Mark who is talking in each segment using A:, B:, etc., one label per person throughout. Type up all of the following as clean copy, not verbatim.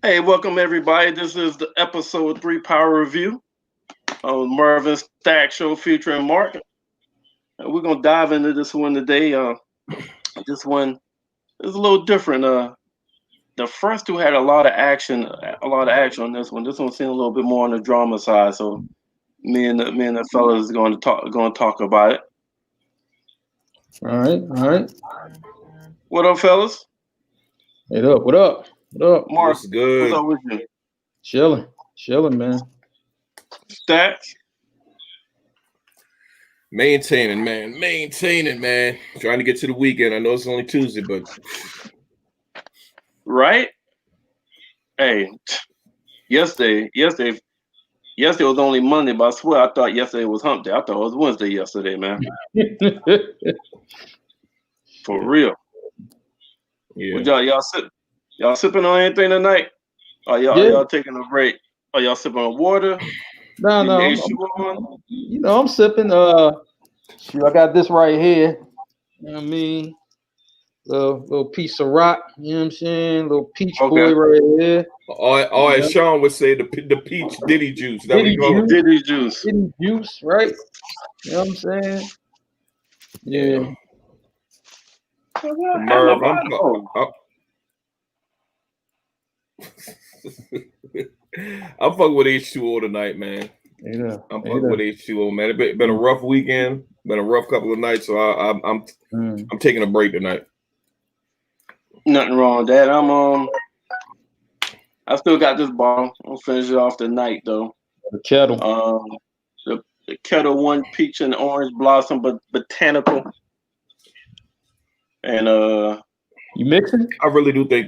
A: Hey, welcome everybody. This is the episode 3 power review on Merv Stack Show featuring Mark. And we're gonna dive into this one today. This one is a little different. The first two had a lot of action on this one. This one seemed a little bit more on the drama side. So me and the fellas is going to talk about it.
B: All right, all right.
A: What up, fellas?
B: Hey, what up? What up?
A: Mark,
C: What's good?
A: what's up with you?
B: Chilling, man.
A: Stacks?
C: Maintaining, man. Trying to get to the weekend. I know it's only Tuesday, but
A: Right? Hey, yesterday was only Monday, but I swear I thought yesterday was hump day. I thought it was Wednesday yesterday, man. For real.
C: yeah.
A: What y'all sipping on anything tonight? Y'all taking a break? Are y'all sipping on water?
B: No,
A: Getting
B: I'm,
A: the H2 on?
B: I'm sipping. Shoot, I got this right here. You know what I mean? Little piece of rock. You know what I'm saying? Little peach boy right here.
C: As Sean would say, the peach Diddy juice. That
B: Diddy
C: we call it.
A: Diddy juice.
B: Diddy juice, right? You know what I'm saying? Yeah.
C: Merv, I'm fucking with H2O tonight, man.
B: Yeah.
C: I'm fucking with H2O, man. It's been a rough weekend, been a rough couple of nights, so I'm taking a break tonight.
A: Nothing wrong with that. I still got this bottle. I'll finish it off tonight though.
B: The kettle.
A: The Kettle One Peach and Orange Blossom, but botanical. And
B: You mixing?
C: I really do think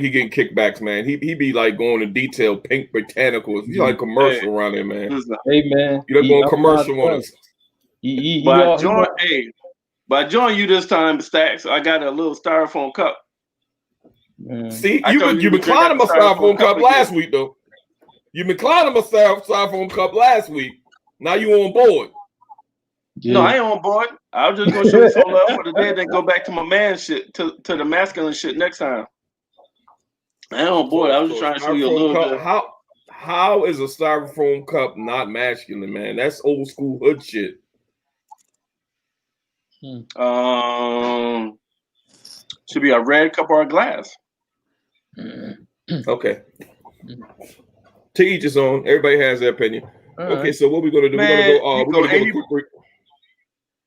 C: he getting kickbacks, man. He be like going to detail pink botanicals. He's like commercial around there, man.
B: Hey, man.
C: You don't going commercial on us.
A: But I joined you this time, Stacks. I got a little styrofoam cup.
C: See, you been climbing my styrofoam cup last week, though. You been climbing my styrofoam cup last week. Now you on board.
A: Yeah. No, I ain't on board. I was just gonna show you some love for the day, then go back to my man shit, to the masculine shit next time. I ain't on board. I was just trying to show you a little bit.
C: How is a styrofoam cup not masculine, man? That's old school hood shit.
A: Should be a red cup or a glass.
C: Okay. To each his own. Everybody has their opinion. Okay, so what we're gonna do?
A: Man,
C: we're gonna give a quick break.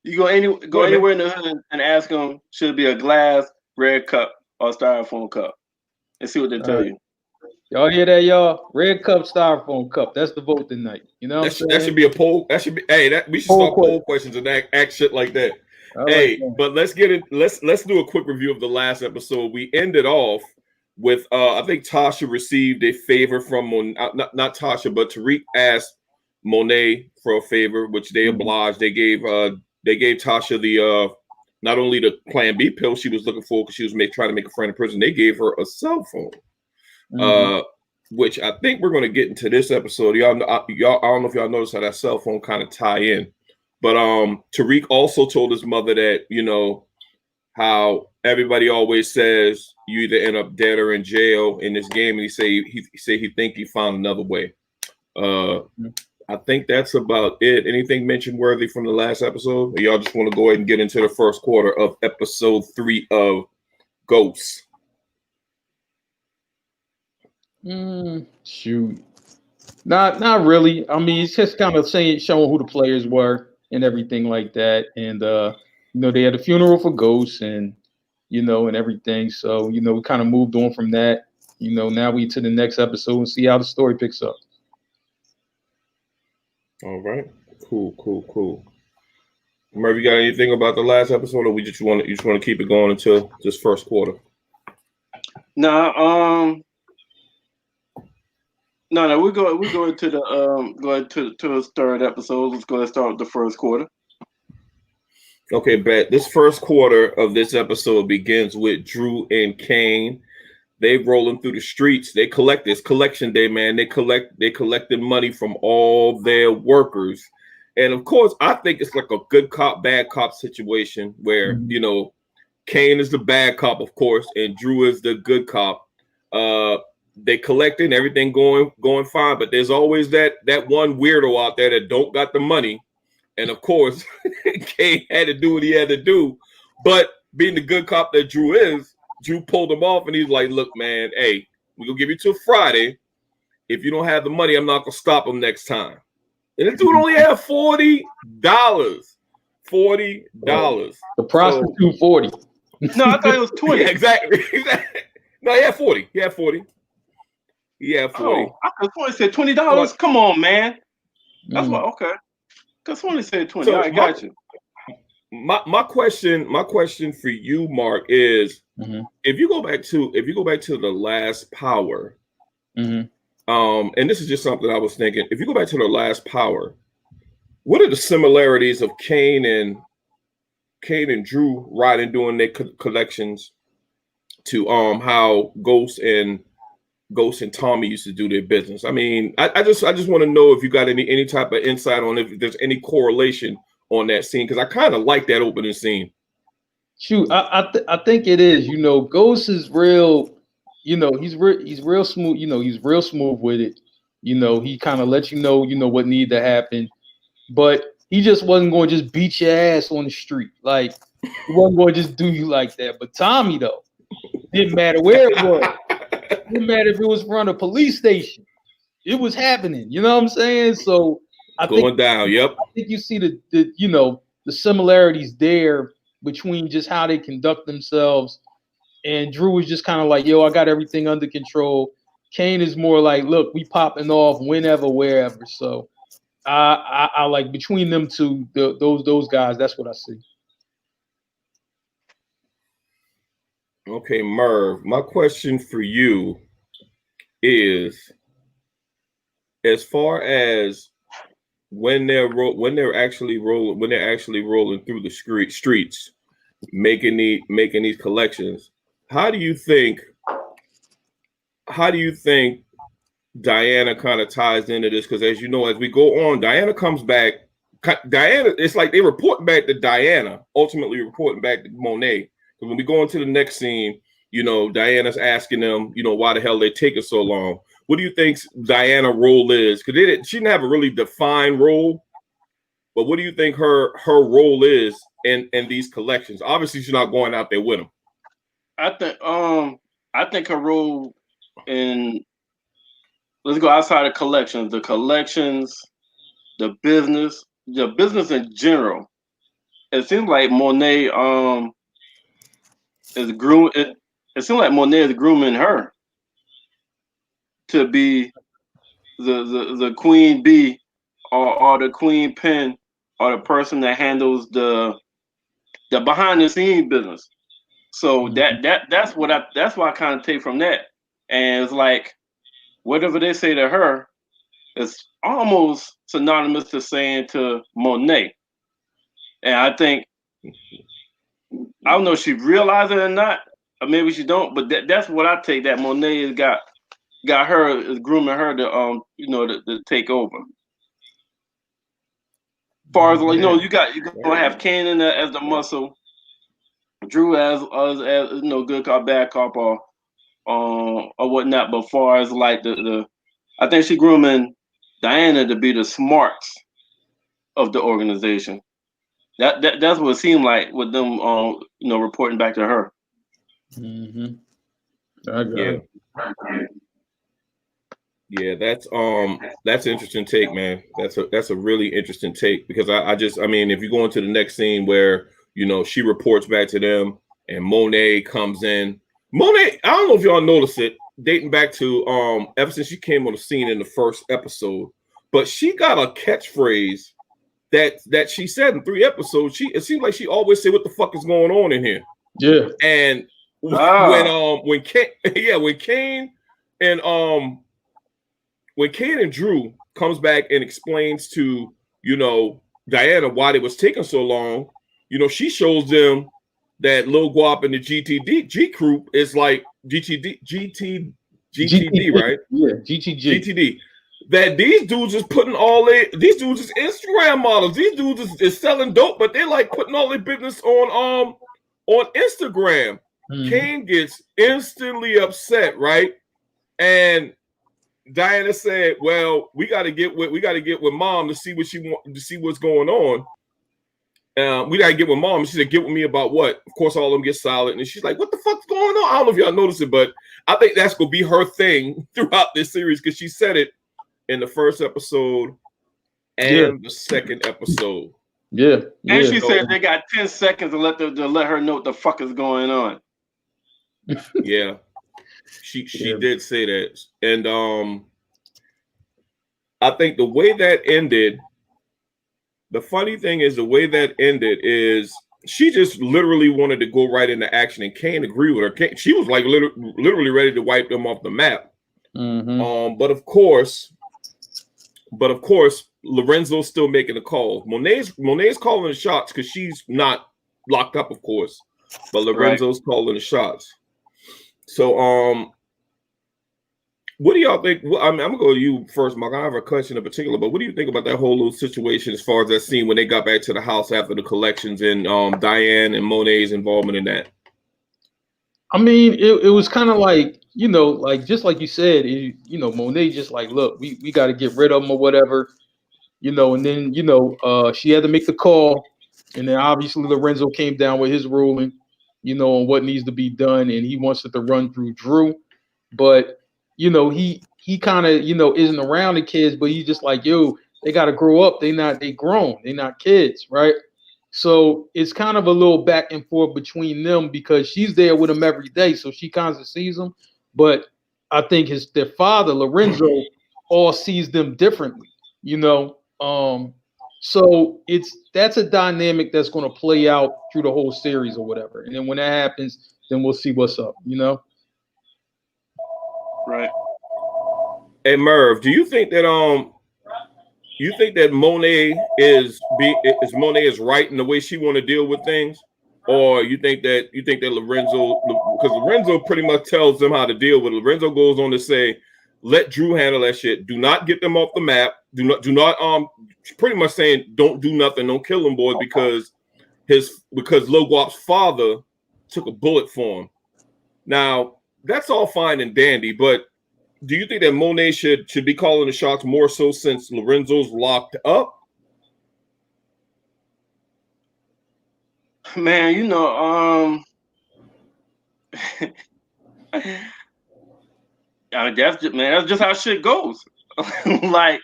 A: You go anywhere in the hood and ask them, should it be a glass, red cup, or a styrofoam cup, and see what they tell you.
B: Y'all hear that, y'all? Red cup, styrofoam cup. That's the vote tonight. You know,
C: that should be a poll. That should be. Hey, we should start poll questions and act shit like that. Hey, but let's get it. Let's do a quick review of the last episode. We ended off with I think Tasha received a favor from not Tasha, but Tariq asked Monet for a favor, which they obliged. They gave Tasha the not only the Plan B pill she was looking for because she was trying to make a friend in prison. They gave her a cell phone, which I think we're going to get into this episode. Y'all, I don't know if y'all noticed how that cell phone kind of tie in, but Tariq also told his mother that, you know, how everybody always says you either end up dead or in jail in this game, and he say he think he found another way. I think that's about it. Anything mention worthy from the last episode? Or y'all just want to go ahead and get into the first quarter of episode 3 of Ghosts?
B: Shoot. Not really. I mean, it's just kind of showing who the players were and everything like that. And you know, they had a funeral for Ghosts and, you know, and everything. So, you know, we kind of moved on from that. You know, now we to the next episode and see how the story picks up.
C: All right. Cool. Merv, you got anything about the last episode, or you just want to keep it going until this first quarter?
A: No, we're going to the third episode. Let's go ahead and start with the first quarter.
C: Okay, bet. This first quarter of this episode begins with Drew and Kane. They rolling through the streets. They collect this collection day, man. They collected money from all their workers. And of course, I think it's like a good cop, bad cop situation where, you know, Kane is the bad cop, of course, and Drew is the good cop. they collecting everything going fine, but there's always that one weirdo out there that don't got the money, and of course, Kane had to do what he had to do. But being the good cop that Drew is, Drew pulled him off, and he's like, "Look, man, hey, we're gonna give you till Friday. If you don't have the money, I'm not gonna stop him next time." And this dude only had $40. $40.
B: The prostitute 40.
A: No, I thought it was 20.
C: Yeah, exactly. No, he had 40. He had 40.
A: Oh, I could have said $20. Come on, man. That's what. Okay. Because somebody said 20.
C: So
A: I got you.
C: My question for you, Mark, is if you go back to the last Power, and this is just something I was thinking. If you go back to the last Power, what are the similarities of Kane and Drew riding doing their collections to how Ghost and Tommy used to do their business? I mean, I just want to know if you got any type of insight on if there's any correlation on that scene, because I kind of like that opening scene.
B: Shoot, I think it is. You know, Ghost is real. You know, he's real smooth. You know, he's real smooth with it. You know, he kind of lets you know what needed to happen, but he just wasn't going to just beat your ass on the street. Like, he wasn't going to just do you like that. But Tommy, though, didn't matter where it was. Didn't matter if it was from a police station. It was happening. You know what I'm saying? So I think you see the similarities there between just how they conduct themselves. And Drew was just kind of like, yo, I got everything under control. Kane is more like, look, we popping off whenever, wherever. So I like between them two, those guys, that's what I see.
C: Okay, Merv, my question for you is, as far as when they're actually rolling through the streets, making these collections, how do you think Diana kind of ties into this? Because as you know, as we go on, Diana comes back. Diana, it's like they report back to Diana, ultimately reporting back to Monet. Because when we go into the next scene, you know, Diana's asking them, you know, why the hell they taking so long. What do you think Diana's role is? Because she didn't have a really defined role, but what do you think her role is in these collections? Obviously, she's not going out there with them.
A: I think her role in, let's go outside of collections. The collections, the business in general. It seems like Monet is grooming. It seems like Monet is grooming her to be the queen bee or the queen pin or the person that handles the behind the scenes business. So that's what I kind of take from that. And it's like whatever they say to her, it's almost synonymous to saying to Monet. And I think, I don't know if she realized it or not, or maybe she don't, but that's what I take, that Monet has got her, is grooming her to to take over. As far as you're gonna have Kane in there as the muscle, Drew as good cop, bad cop, or whatnot. But as far as like the I think she grooming Diana to be the smarts of the organization. That's what it seemed like with them reporting back to her.
B: Mm-hmm.
C: Yeah, that's an interesting take, man. That's a really interesting take, because I mean, if you go into the next scene where, you know, she reports back to them and Monet comes in. Monet, I don't know if y'all noticed it, dating back to ever since she came on the scene in the first episode, but she got a catchphrase that she said in 3 episodes. It seems like she always say, "What the fuck is going on in here?"
B: Yeah.
C: And when Kane and Drew comes back and explains to, you know, Diana why they was taking so long, you know, she shows them that Lil Guap and the GTD crew is like GTD, right?
B: Yeah, GTD.
C: That these dudes is putting these dudes is Instagram models. These dudes is selling dope, but they're like putting all their business on Instagram. Kane gets instantly upset, right? And Diana said, "Well, we got to get with mom to see what she want to see what's going on. We got to get with mom." She said, "Get with me about what?" Of course, all of them get silent, and she's like, "What the fuck's going on?" I don't know if y'all noticed it, but I think that's gonna be her thing throughout this series because she said it in the first episode and the second episode.
B: Yeah.
A: And she said they got 10 seconds to let her know what the fuck is going on.
C: Yeah. She did say that. And I think the way that ended, the funny thing is the way that ended is she just literally wanted to go right into action, and Kane agreed with her. She was like literally ready to wipe them off the map.
B: Mm-hmm.
C: But of course, Lorenzo's still making the calls. Monet's calling the shots because she's not locked up, of course. But Lorenzo's calling the shots. So what do y'all think? Well, I'm gonna go to you first, Mark. I have a question in particular, but what do you think about that whole little situation as far as that scene when they got back to the house after the collections and Diane and Monet's involvement in that?
B: I mean, it was kind of like, like just like you said, Monet just like, look, we got to get rid of them or whatever, and then she had to make the call, and then obviously Lorenzo came down with his ruling, on what needs to be done, and he wants it to run through Drew, but he kind of isn't around the kids, but he's just like, yo, they got to grow up, they grown, they not kids, right? So it's kind of a little back and forth between them because she's there with him every day, so she kind of sees them. But I think their father Lorenzo all sees them differently, So that's a dynamic that's going to play out through the whole series or whatever. And then when that happens, then we'll see what's up,
A: Right.
C: Hey Merv, do you think that Monet is right in the way she want to deal with things, or you think that Lorenzo, because Lorenzo pretty much tells them how to deal with it. Lorenzo goes on to say, let Drew handle that shit. Do not get them off the map. Do not pretty much saying don't do nothing, don't kill them boys because Lil Guap's father took a bullet for him. Now that's all fine and dandy, but do you think that Monet should be calling the shots more so since Lorenzo's locked up?
A: Man, I mean, that's just how shit goes. Like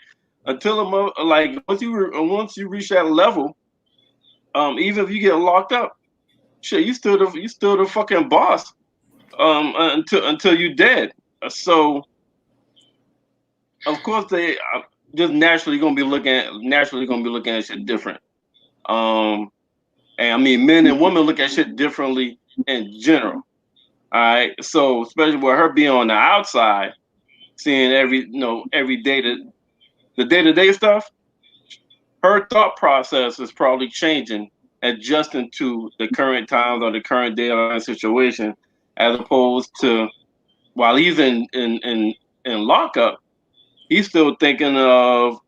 A: once you reach that level, even if you get locked up, shit, you still the fucking boss. Until you're dead. So of course they just naturally gonna be looking at shit different. And I mean, men and women look at shit differently in general. All right, so especially with her being on the outside, seeing every day the day-to-day stuff, her thought process is probably changing, adjusting to the current times or the current day or situation, as opposed to while he's in lockup, he's still thinking of,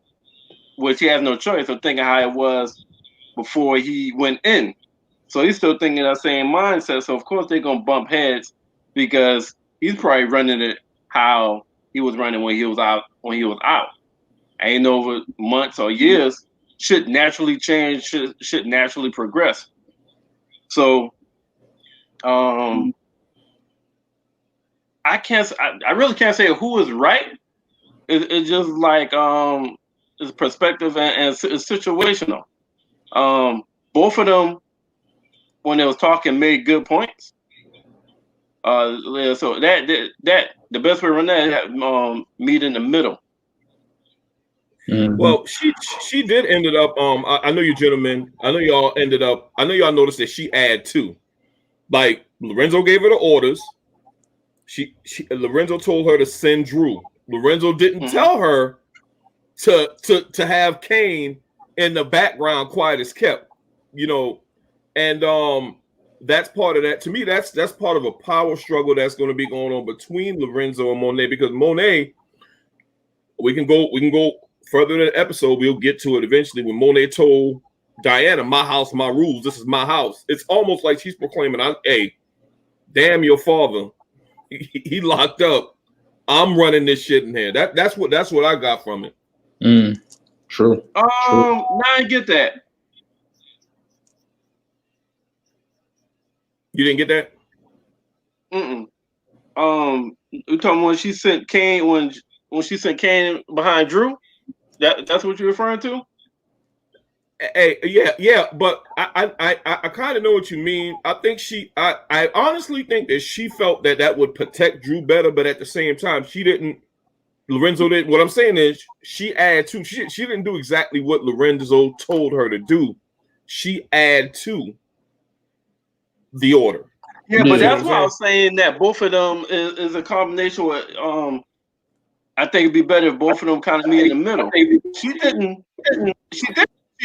A: which he has no choice of thinking how it was before he went in. So he's still thinking that same mindset. So of course they're gonna bump heads because he's probably running it how he was running when he was out. Ain't over months or years, should naturally change, should naturally progress. So I really can't say who is right. It's just like it's perspective and it's situational. Both of them, when they was talking, made good points. So that the best way to run that meet in the middle.
C: Mm-hmm. Well, she did ended up. I know you gentlemen. I know y'all ended up. I know y'all noticed that she had two. Like Lorenzo gave her the orders. Lorenzo told her to send Drew. Lorenzo didn't tell her to have Kane in the background, quiet as kept, and that's part of that. To me, that's part of a power struggle that's going to be going on between Lorenzo and Monet, because Monet, we can go further in the episode. We'll get to it eventually when Monet told Diana, "My house, my rules. This is my house." It's almost like she's proclaiming, "Hey, damn your father. He locked up. I'm running this shit in here. That's what I got from it.
B: True.
A: Now I get that.
C: You didn't get that?
A: You talking when she sent Kane when she sent Kane behind Drew? That's what you're referring to?
C: Hey, yeah, but I kind of know what you mean. I think I honestly think that she felt that would protect Drew better, but at the same time, she didn't. Lorenzo did. What I'm saying is, she added to. She didn't do exactly what Lorenzo told her to do. She added to the order.
A: Yeah, but that's why I was saying that both of them is a combination with I think it'd be better if both of them kind of meet in the middle. She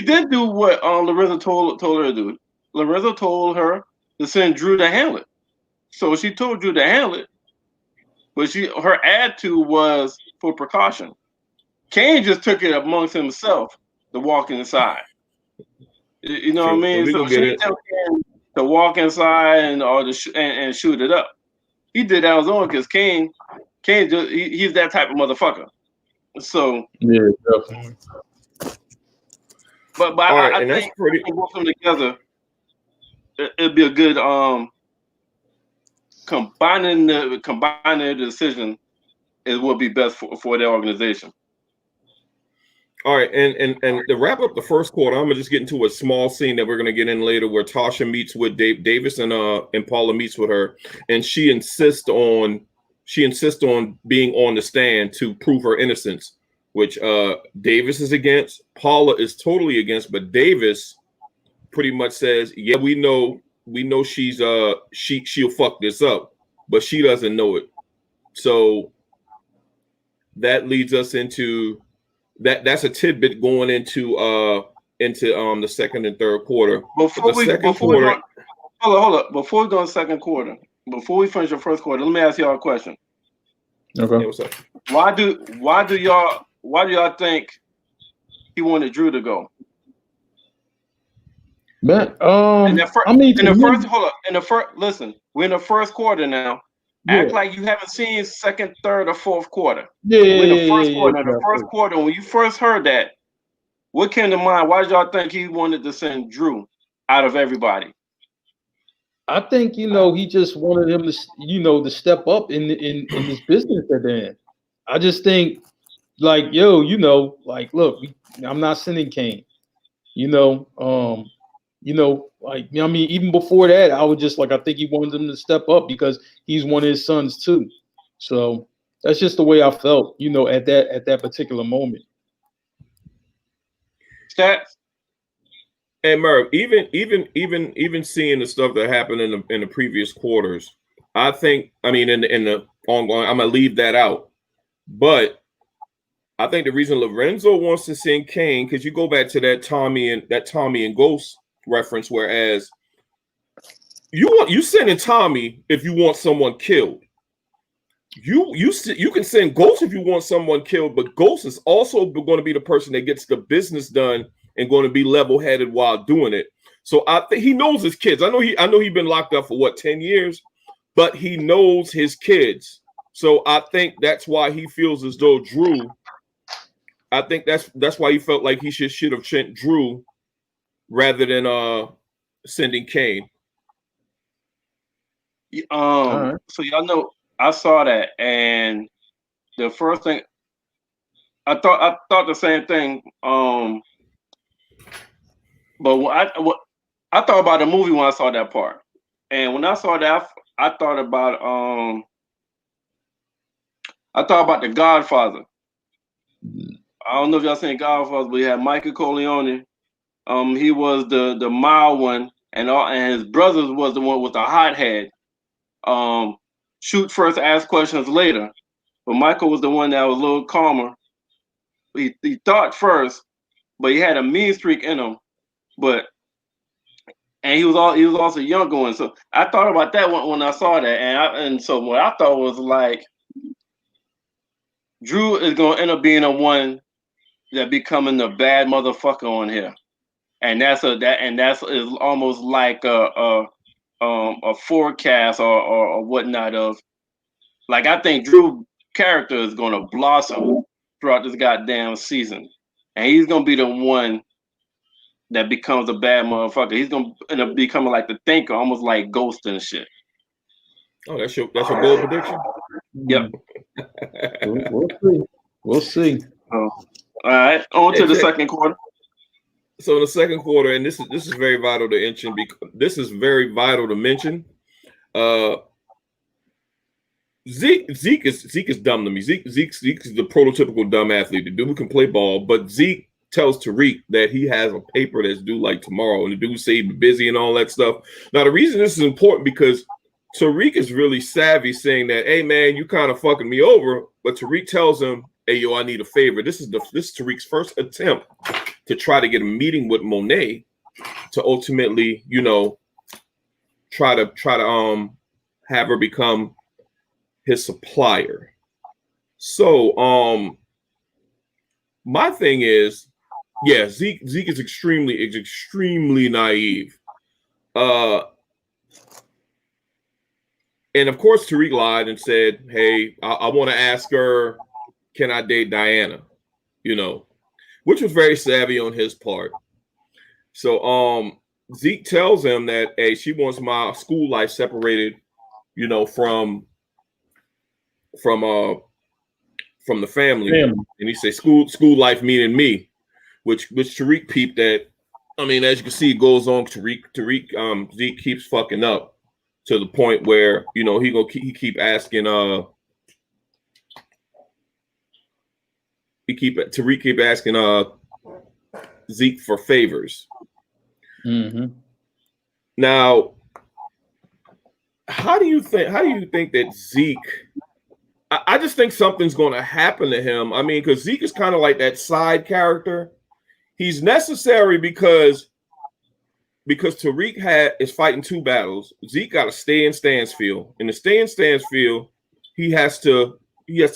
A: didn't do what Lorenzo told her to do. Lorenzo told her to send Drew to handle it. So she told Drew to handle it, but her attitude was for precaution. Kane just took it amongst himself to walk inside. You know what I mean? So she didn't tell Kane to walk inside and shoot it up. He did that on his own because Kane just he's that type of motherfucker. So
B: yeah, definitely.
A: But I think both of them together, it'd be a good combining the decision is what would be best for their organization.
C: All right, and to wrap up the first quarter, I'm gonna just get into a small scene that we're gonna get in later, where Tasha meets with Davis and Paula meets with her, and she insists on being on the stand to prove her innocence, which Davis is against. Paula is totally against, but Davis pretty much says, "Yeah, we know she's she'll fuck this up, but she doesn't know it." So that leads us into. That's a tidbit going into the second and third quarter. Hold
A: up. Before we go in second quarter, before we finish the first quarter, let me ask y'all a question.
B: Okay.
C: Yeah, what's up?
A: Why do y'all think he wanted Drew to go?
B: Man,
A: listen, we're in the first quarter now. Yeah. Act like you haven't seen second, third, or fourth quarter.
B: Yeah,
A: the first quarter, when you first heard that, what came to mind? Why did y'all think he wanted to send Drew out of everybody?
B: I think he just wanted him to to step up in this business that they're in. I just think like look, I'm not sending Kane. Even before that, I was just like, I think he wanted him to step up because he's one of his sons too. So that's just the way I felt, at that particular moment.
A: Stats.
C: And Merv, even seeing the stuff that happened in the previous quarters, I think, in the ongoing, I'm gonna leave that out. But I think the reason Lorenzo wants to send Kane, because you go back to that Tommy and Ghost reference, whereas you sending Tommy if you want someone killed. You can send Ghost if you want someone killed, but Ghost is also going to be the person that gets the business done and going to be level-headed while doing it. So I think he knows his kids. I know he's been locked up for 10 years, but he knows his kids. So I think that's why he feels as though Drew. I think that's why he felt like he should have sent Drew rather than sending Kane.
A: Right. So y'all know I saw that, and the first thing I thought the same thing. But I thought about the movie when I saw that part, and when I saw that, I thought about The Godfather. I don't know if y'all seen Godfather, but he had Michael Corleone. He was the mild one, and his brothers was the one with the hothead. Shoot first, ask questions later. But Michael was the one that was a little calmer. He thought first, but he had a mean streak in him. And he was also younger one. So I thought about that when I saw that, and so what I thought was like, Drew is gonna end up being the one that becoming the bad motherfucker on here, and that's almost like a forecast or whatnot of, like, I think Drew character is going to blossom throughout this goddamn season, and he's going to be the one that becomes a bad motherfucker. He's going to end up becoming like the thinker, almost like Ghost and shit.
C: Oh, that's your bold prediction.
A: Yep.
B: We'll see.
A: All right, on to the second quarter.
C: So in the second quarter, and this is very vital to mention because this is very vital to mention. Zeke is dumb to me. Zeke is the prototypical dumb athlete. The dude who can play ball, but Zeke tells Tariq that he has a paper that's due like tomorrow, and the dude say he's busy and all that stuff. Now the reason this is important because Tariq is really savvy, saying that, "Hey man, you kind of fucking me over," but Tariq tells him, "Hey yo, I need a favor." This is Tariq's first attempt to try to get a meeting with Monet to ultimately, try to have her become his supplier. So my thing is, yeah, Zeke is extremely naive. And of course Tariq lied and said, "Hey, I want to ask her, can I date Diana?" Which was very savvy on his part. So Zeke tells him that, hey, she wants my school life separated, from the family. And he said school life meaning me, which Tariq peeped at. I mean, as you can see, it goes on. Zeke keeps fucking up to the point where he keep asking Tariq keep asking Zeke for favors.
B: Mm-hmm.
C: Now, how do you think that Zeke? I just think something's going to happen to him. I mean, because Zeke is kind of like that side character. He's necessary because Tariq is fighting two battles. Zeke got to stay in Stansfield. And to stay in Stansfield, he has to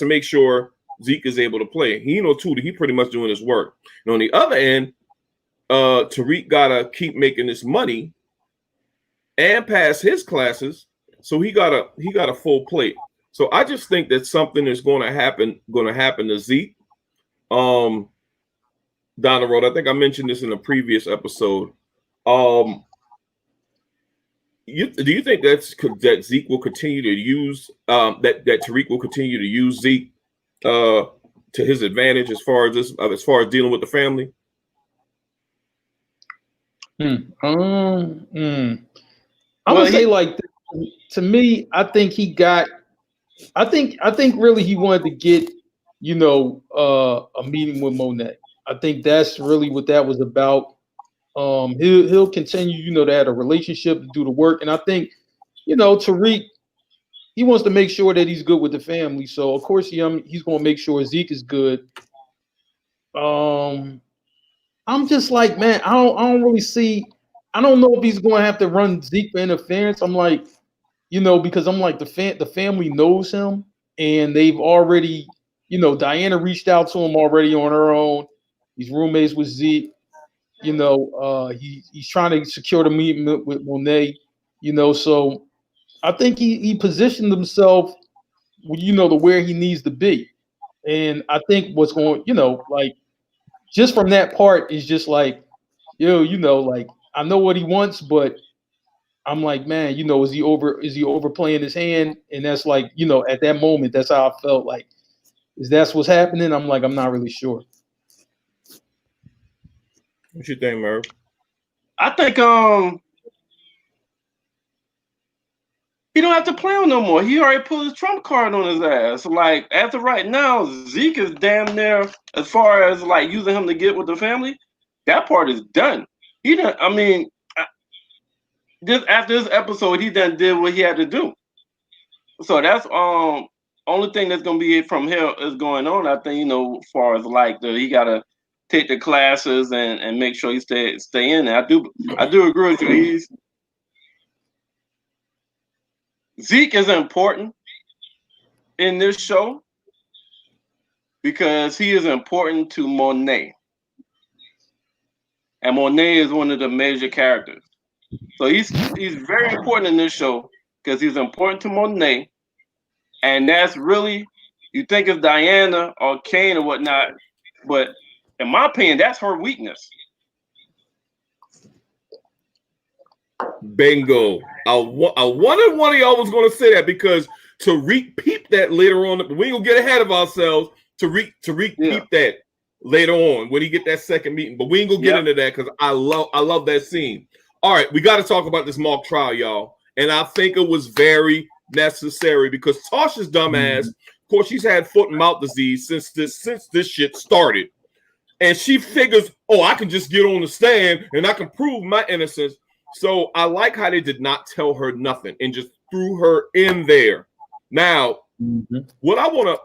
C: make sure Zeke is able to play. He he pretty much doing his work. And on the other end, Tariq gotta keep making this money and pass his classes, so he got a full plate. So I just think that something is going to happen to Zeke down the road. I think I mentioned this in a previous episode. Do you think that Zeke will continue to use that Tariq will continue to use Zeke to his advantage as far as dealing with the family?
B: I would say like to me, I think really he wanted to get a meeting with Monet. I think that's really what that was about. He'll continue to have a relationship, to do the work, and I think Tariq, he wants to make sure that he's good with the family. So of course he's going to make sure Zeke is good. I'm just like, man, I don't really see. I don't know if he's going to have to run Zeke for interference. I'm like, because I'm like the family knows him, and they've already, Diana reached out to him already on her own. He's roommates with Zeke. He's trying to secure the meeting with Monet. So I think he positioned himself, to where he needs to be, and I think what's going, like. Just from that part is just like, like I know what he wants, but I'm like, man, is he overplaying his hand? And that's like, at that moment, that's how I felt like, is that's what's happening? I'm like, I'm not really sure.
C: What you think, Merv?
A: I think he don't have to play him no more. He already put his trump card on his ass. Like, after right now, Zeke is damn near, as far as like using him to get with the family, that part is done. Just after this episode, he done did what he had to do. So that's only thing that's gonna be from here is going on. I think, as far as like he gotta take the classes and make sure he stay in there. I do agree with you. Zeke is important in this show because he is important to Monet. And Monet is one of the major characters. So he's very important in this show because he's important to Monet. And that's really You think of Diana or Kane or whatnot, but in my opinion, that's her weakness.
C: Bingo. I wanted one of y'all was going to say that, because Tariq peeped that later on. We ain't gonna get ahead of ourselves. Tariq peeped that later on when he get that second meeting. But we ain't gonna get into that because I love that scene. All right, we got to talk about this mock trial, y'all. And I think it was very necessary because Tasha's dumbass, of course, she's had foot and mouth disease since this shit started. And she figures, oh, I can just get on the stand and I can prove my innocence. So I like how they did not tell her nothing and just threw her in there. Now, what I want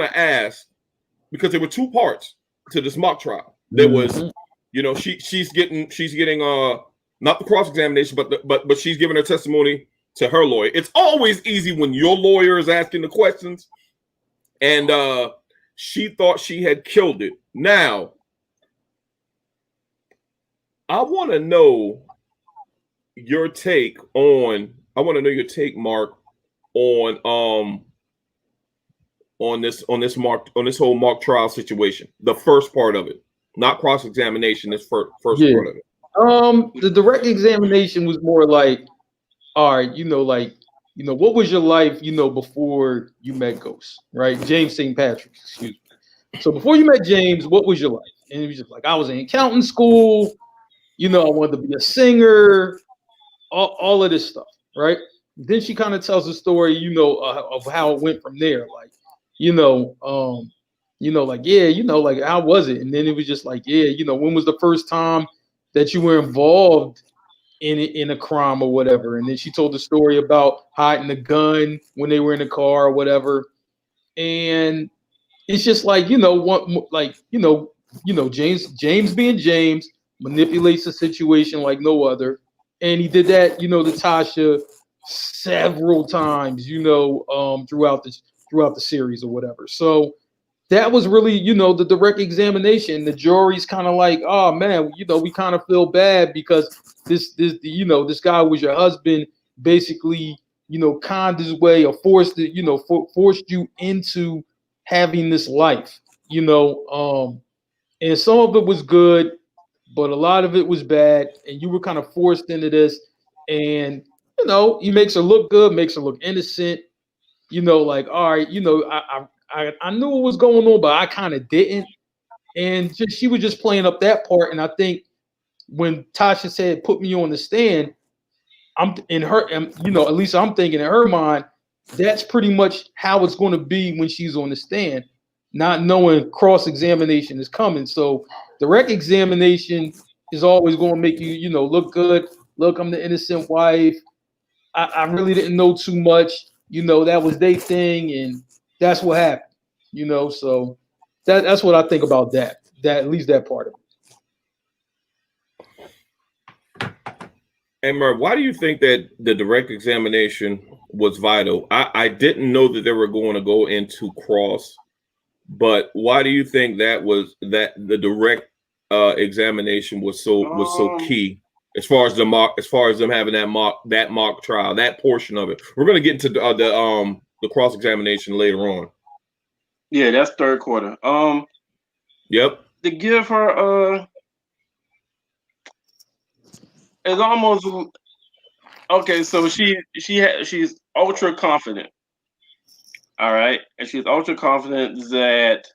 C: to ask, because there were two parts to this mock trial. There was, she's getting not the cross-examination, but she's giving her testimony to her lawyer. It's always easy when your lawyer is asking the questions, and she thought she had killed it. Now, I want to know your take, Mark, on this whole mock trial situation. The first part of it, not cross-examination. This first part of it.
B: The direct examination was more like, all right, what was your life, before you met Ghost, right? James St. Patrick, excuse me. So before you met James, what was your life? And he was just like, I was in accounting school, I wanted to be a singer, all of this stuff, right? Then she kind of tells the story, of how it went from there, like, like how was it? And then it was just like, when was the first time that you were involved in a crime or whatever? And then she told the story about hiding the gun when they were in the car or whatever. And it's just like, James being James manipulates the situation like no other. And he did that, to Tasha several times, throughout the series or whatever. So that was really, the direct examination. The jury's kind of like, oh man, we kind of feel bad because this guy was your husband, basically, conned his way or forced you into having this life, and some of it was good, but a lot of it was bad, and you were kind of forced into this. And he makes her look good, makes her look innocent, like, all right, I knew what was going on, but I kind of didn't. And she was just playing up that part. And I think when Tasha said, put me on the stand, I'm in her, at least I'm thinking in her mind, that's pretty much how it's going to be when she's on the stand, not knowing cross-examination is coming. So direct examination is always going to make you, look good. Look, I'm the innocent wife. I really didn't know too much. That was their thing, and that's what happened. So that's what I think about that. That, at least that part of
C: it. And Merv, why do you think that the direct examination was vital? I didn't know that they were going to go into cross, but why do you think that the direct examination was so key? As far as them having that mock trial, that portion of it, we're going to get into the cross examination later on.
A: Yeah, that's third quarter.
C: Yep.
A: To give her it's almost okay. So she's ultra confident. All right, and she's ultra confident that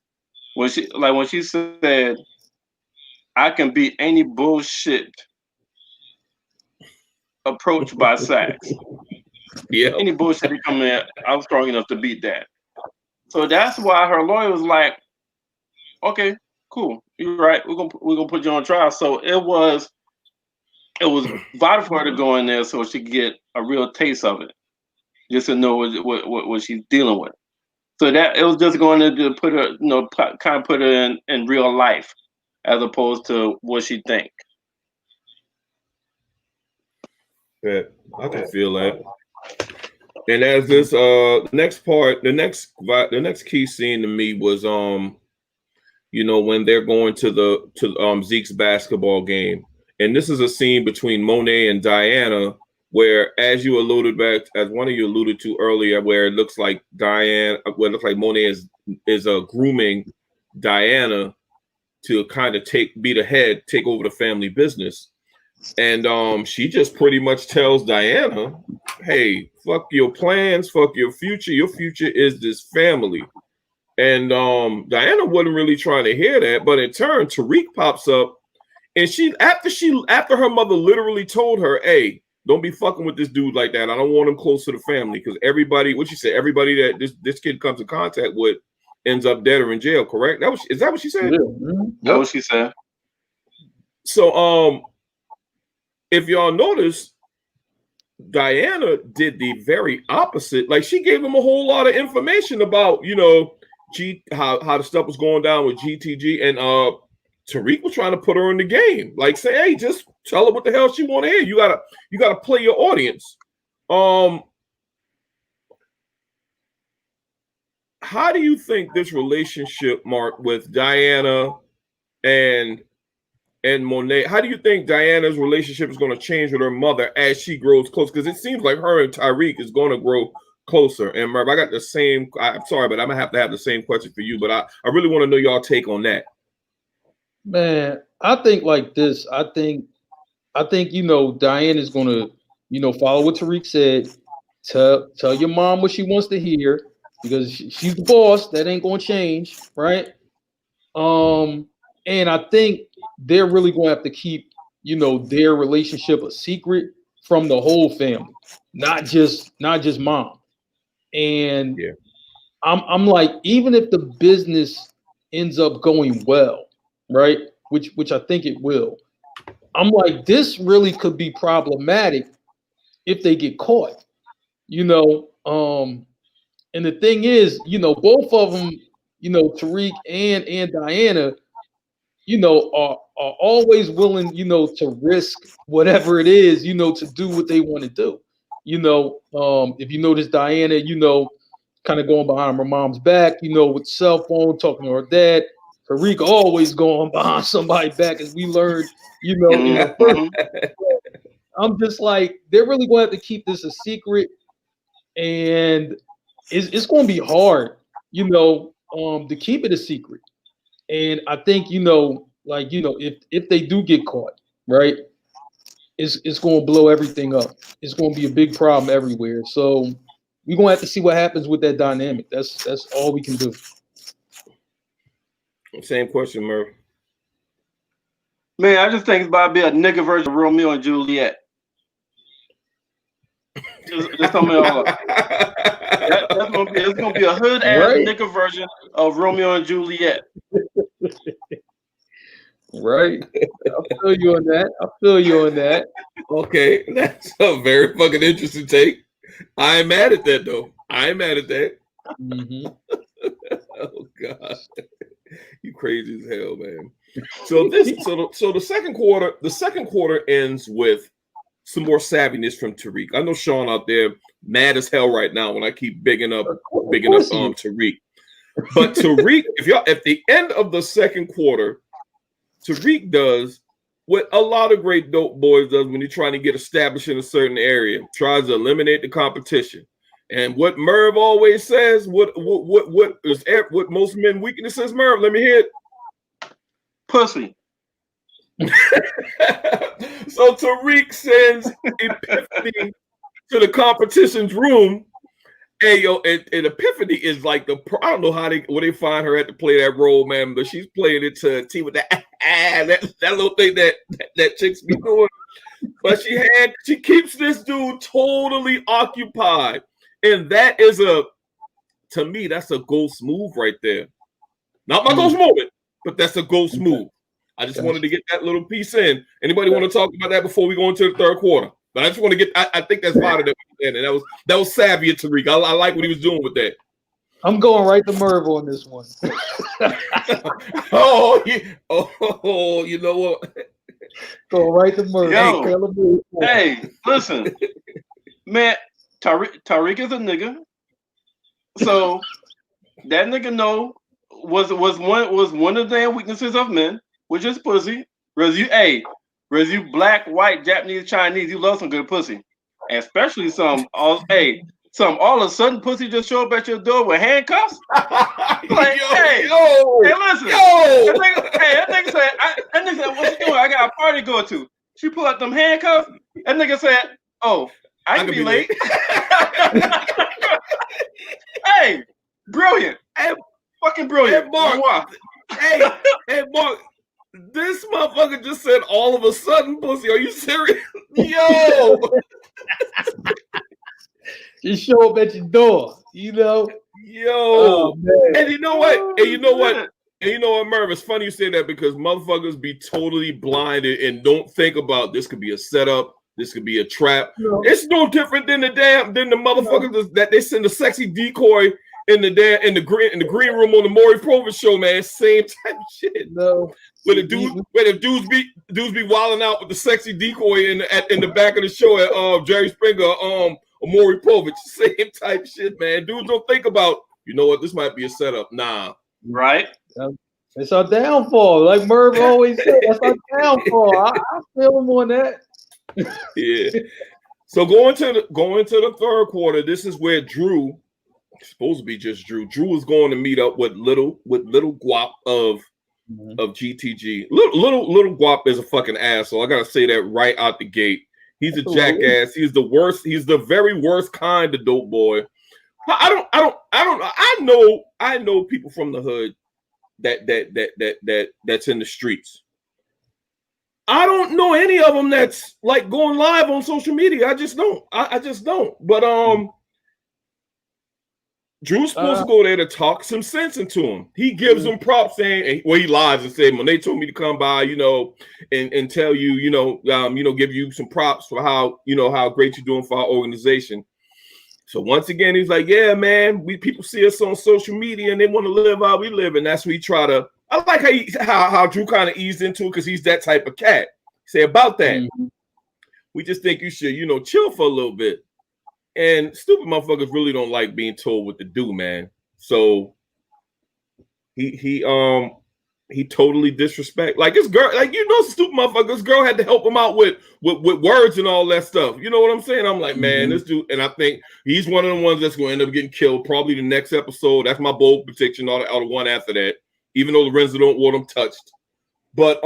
A: when she said, "I can beat any bullshit approached by Sachs."
C: Yeah.
A: Any bullshit that come in, I'm strong enough to beat that. So that's why her lawyer was like, "Okay, cool, you're right. We're gonna put you on trial." So it was vital for her to go in there so she could get a real taste of it, just to know what she's dealing with. So that it was just going to put her, kind of put her in real life, as opposed to what she think.
C: Yeah, I can feel that. And as this next part, the next key scene to me was when they're going to Zeke's basketball game, and this is a scene between Monet and Diana where, as you alluded back, as one of you alluded to earlier, where it looks like Monet is grooming Diana to kind of be the head, take over the family business. And she just pretty much tells Diana, hey, fuck your plans, fuck your future. Your future is this family. And Diana wasn't really trying to hear that, but in turn, Tariq pops up, and after her mother literally told her, hey, don't be fucking with this dude like that. I don't want him close to the family, because everybody that this kid comes in contact with ends up dead or in jail, correct? Is that what she said?
A: Yeah. Mm-hmm. That's what she said.
C: So if y'all notice, Diana did the very opposite. Like, she gave him a whole lot of information about, how the stuff was going down with GTG, and Tariq was trying to put her in the game. Like, say, hey, just tell her what the hell she want to hear. You gotta play your audience. How do you think this relationship, Mark, with Diana and Monet, how do you think Diana's relationship is going to change with her mother as she grows close? Because it seems like her and Tariq is going to grow closer. And Merv, I got the same. I'm sorry, but I'm gonna have to have the same question for you. But I really want to know y'all take on that.
B: Man, I think like this. I think Diane is gonna follow what Tariq said. Tell your mom what she wants to hear, because she's the boss. That ain't gonna change, right? And I think they're really going to have to keep their relationship a secret from the whole family, not just mom. And yeah. I'm like, even if the business ends up going well, right? Which I think it will. I'm like, this really could be problematic if they get caught, And the thing is, both of them, Tariq and Diana, are always willing, to risk whatever it is, to do what they want to do. If you notice Diana, kind of going behind her mom's back, with cell phone, talking to her dad. Tariq always going behind somebody's back, as we learned, in the first. I'm just like, they're really going to have to keep this a secret, and it's going to be hard, to keep it a secret. And I think, if they do get caught, right, it's going to blow everything up. It's going to be a big problem everywhere. So we're going to have to see what happens with that dynamic. That's all we can do.
C: Same question, Merv.
A: Man, I just think it's about to be a nigga version of Romeo and Juliet. Just tell me all. It's gonna be a hood ass nigga version of Romeo and Juliet.
B: Right. I feel you on that.
C: Okay, that's a very fucking interesting take. I ain't mad at that though. I ain't mad at that.
B: Mm-hmm.
C: Oh God, you crazy as hell, man. So the second quarter ends with some more savviness from Tariq. I know Sean out there mad as hell right now when I keep bigging up Tariq. But Tariq, at the end of the second quarter, Tariq does what a lot of great dope boys does when you're trying to get established in a certain area, tries to eliminate the competition. And what Merv always says, what most men weaknesses, Merv, let me hear it.
A: Pussy.
C: So Tariq sends Epiphany to the competition's room. Hey, yo, and Epiphany is like I don't know where they find her at to play that role, man, but she's playing it to a T with that little thing that chick's be doing. But she keeps this dude totally occupied. And that is to me, that's a ghost move right there. Not my ghost moment, but that's a ghost move. I just wanted to get that little piece in. Anybody want to talk about that before we go into the third quarter? But I just want to get. I think that's part of it, and that was savvy of Tariq. I like what he was doing with that.
B: I'm going right to Merv on this one.
C: You know what?
B: Go right to Merv.
A: Yo, hey, listen, man. Tariq is a nigga, so that nigga was one of the damn weaknesses of men, which is pussy. Whereas you black, white, Japanese, Chinese, you love some good pussy. especially some all of a sudden pussy just show up at your door with handcuffs. Like, hey, listen, that nigga said, what you doing? I got a party to go to. She pulled out them handcuffs. That nigga said, oh, I can be late. Hey, brilliant. Hey, fucking brilliant.
C: Hey, Mark. Hey, Mark. This motherfucker just said all of a sudden, pussy. Are you serious? Yo.
B: Just show up at your door, you know.
C: Yo.
B: Oh,
C: and you know what? And you know what? And you know what, Merv? It's funny you say that because motherfuckers be totally blinded and don't think about this could be a setup. This could be a trap. No. It's no different than the motherfuckers that they send a sexy decoy in the green room on the Maury Povich show, man. Same type of shit.
B: No.
C: Where the dudes be wilding out with the sexy decoy in the back of the show at Jerry Springer, Maury Povich. Same type of shit, man. Dudes don't think about, you know what, this might be a setup. Nah.
A: Right.
B: It's our downfall. Like Merv always said, that's our downfall. I feel him on that.
C: Yeah. So going to the third quarter, this is where Drew, supposed to be just Drew is going to meet up with little Guap of GTG. Little Guap is a fucking asshole. I gotta say that right out the gate. He's a jackass. He's the worst. He's the very worst kind of dope boy. I know people from the hood that's in the streets. I don't know any of them that's like going live on social media. I just don't. I just don't. But Drew's supposed to go there to talk some sense into him. He gives them props, saying, well, he lies and said, when they told me to come by, and tell you, give you some props for how great you're doing for our organization. So once again, he's like, yeah, man, people see us on social media and they want to live how we live, and that's what he try to. I like how Drew kind of eased into it because he's that type of cat. Say about that. We just think you should, chill for a little bit. And stupid motherfuckers really don't like being told what to do, man. So he totally disrespect. Like his girl, stupid motherfucker. This girl had to help him out with words and all that stuff. You know what I'm saying? I'm like, man, this dude, and I think he's one of the ones that's going to end up getting killed probably the next episode. That's my bold prediction. Or the one after that. Even though Lorenzo don't want him touched. But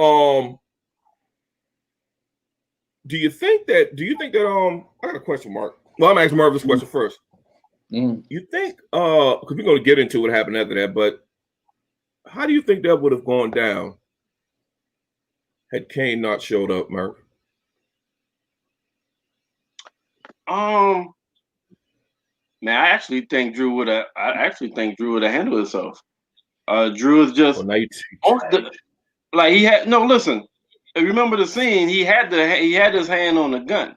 C: do you think that I got a question mark. Well, I'm asking Merv this question first. You think because we're going to get into what happened after that, but how do you think that would have gone down had Kane not showed up, Merv?
A: Man, I actually think Drew would have handled himself. Drew is just listen. If you remember the scene, he had his hand on the gun.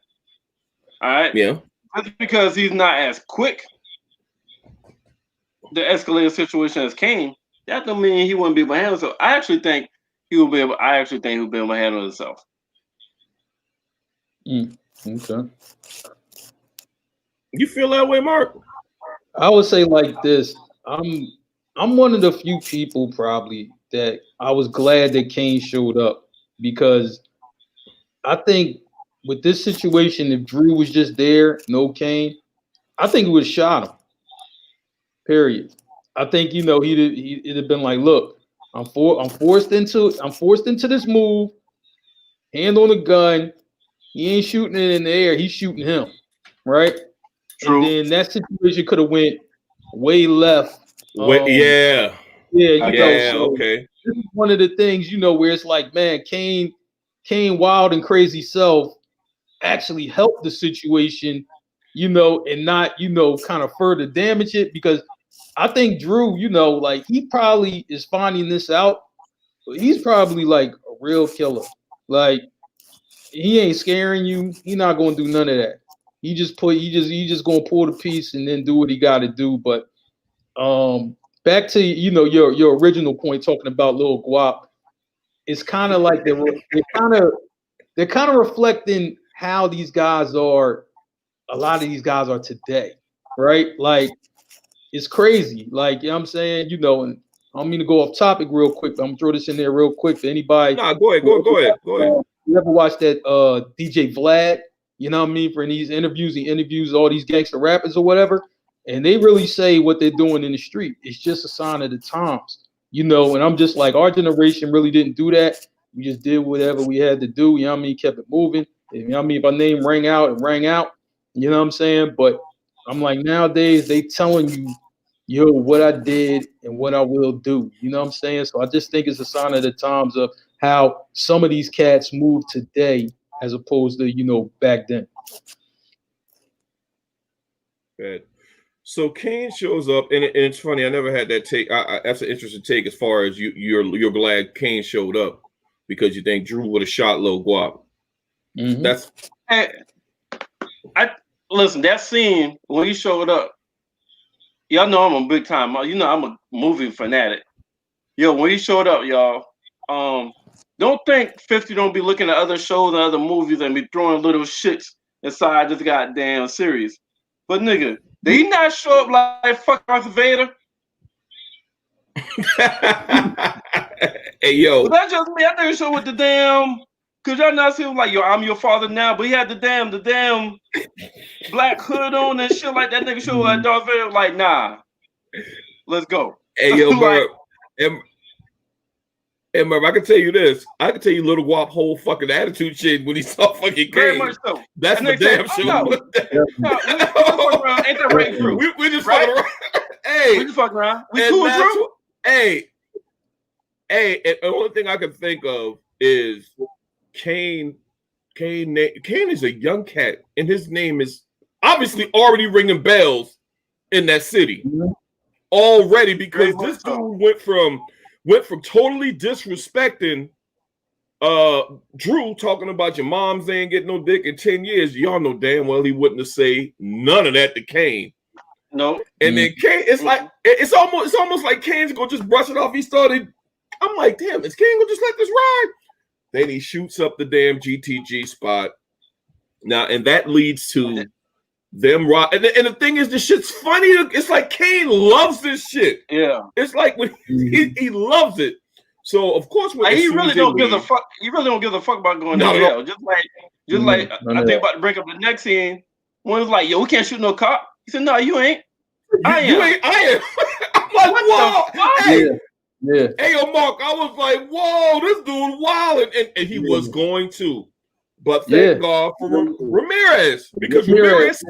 A: All right.
C: Yeah.
A: Just because he's not as quick to escalate a situation as Kane, that don't mean he wouldn't be able to handle himself. I actually think he'll be able to handle himself.
B: Okay.
C: You feel that way, Mark?
B: I would say like this. I'm one of the few people probably that I was glad that Kane showed up, because I think with this situation, if Drew was just there, no Kane, I think he would have shot him. Period. I think he'd have been like, look, I'm forced into this move, hand on the gun. He ain't shooting it in the air, he's shooting him. Right? True. And then that situation could have went way left.
C: Okay.
B: This is one of the things, where it's like, man, Kane wild and crazy self actually helped the situation, and not, kind of further damage it, because I think Drew, he probably is finding this out, but he's probably like a real killer. Like, he ain't scaring you. He not going to do none of that. He just going to pull the piece and then do what he got to do. But back to, your original point talking about Lil Guap, it's kind of like they're kind of reflecting how these guys are. A lot of these guys are today, right? Like, it's crazy. Like, you know what I'm saying? And I don't mean to go off topic real quick, but I'm gonna throw this in there real quick for anybody.
C: Nah, go ahead.
B: You ever watch that DJ Vlad? you know what I mean, for these interviews. He interviews all these gangster rappers or whatever, and they really say what they're doing in the street. It's just a sign of the times, you know. And I'm just like, our generation really didn't do that. We just did whatever we had to do. You know what I mean? Kept it moving. You know what I mean? If our name rang out, it rang out. You know what I'm saying? But I'm like, nowadays they telling you, yo, what I did and what I will do. You know what I'm saying? So I just think it's a sign of the times of how some of these cats move today as opposed to, you know, back then.
C: Bad. So Kane shows up, and it's funny. I never had that take. That's an interesting take as far as you're glad Kane showed up because you think Drew would have shot Lil Guap.
B: Mm-hmm.
C: That's.
A: Hey, I listen. That scene when he showed up, y'all know I'm a big time. You know I'm a movie fanatic. Yo, when he showed up, y'all, don't think 50 don't be looking at other shows and other movies and be throwing little shits inside this goddamn series. But nigga, did he not show up like fuck Darth Vader?
C: Hey yo,
A: Was that just me? I didn't show with the damn. Could y'all not see him like, yo, I'm your father now? But he had the damn black hood on and shit like that. Nigga showed like Darth Vader. Like, nah, let's go.
C: Hey yo,
A: Like,
C: Merv. And Merv, I can tell you this. I can tell you Little Guap whole fucking attitude shit when he saw fucking
A: very
C: Kane.
A: much so.
C: That's the damn
A: said,
C: show.
A: No, we just fucking around. Ain't that right, Drew?
C: We just
A: right?
C: fucking around. Hey,
A: we just fucking around. We cool, Drew?
C: Hey, and the only thing I can think of is Kane. Kane is a young cat, and his name is obviously already ringing bells in that city already, because this dude went from totally disrespecting Drew, talking about your moms ain't getting no dick in 10 years. Y'all know damn well he wouldn't have said none of that to Kane.
A: No.
C: And then Kane, it's like it's almost like Kane's gonna just brush it off. He started. I'm like, damn, is Kane gonna just let this ride? Then he shoots up the damn GTG spot. Now, and that leads to them rock. And the thing is, this shit's funny. It's like Kane loves this shit.
A: Yeah.
C: It's like when he loves it. So of course, when
A: he really don't give a fuck. He really don't give a fuck about going to jail. Just like I think about to break up the next scene. One was like, yo, we can't shoot no cop. He said, no, you ain't. I am. I'm like, whoa. Hey.
B: Yeah.
C: Hey, yo, Mark, I was like, whoa, this dude wild. And he was going to. But thank God for Ramirez. Because Ramirez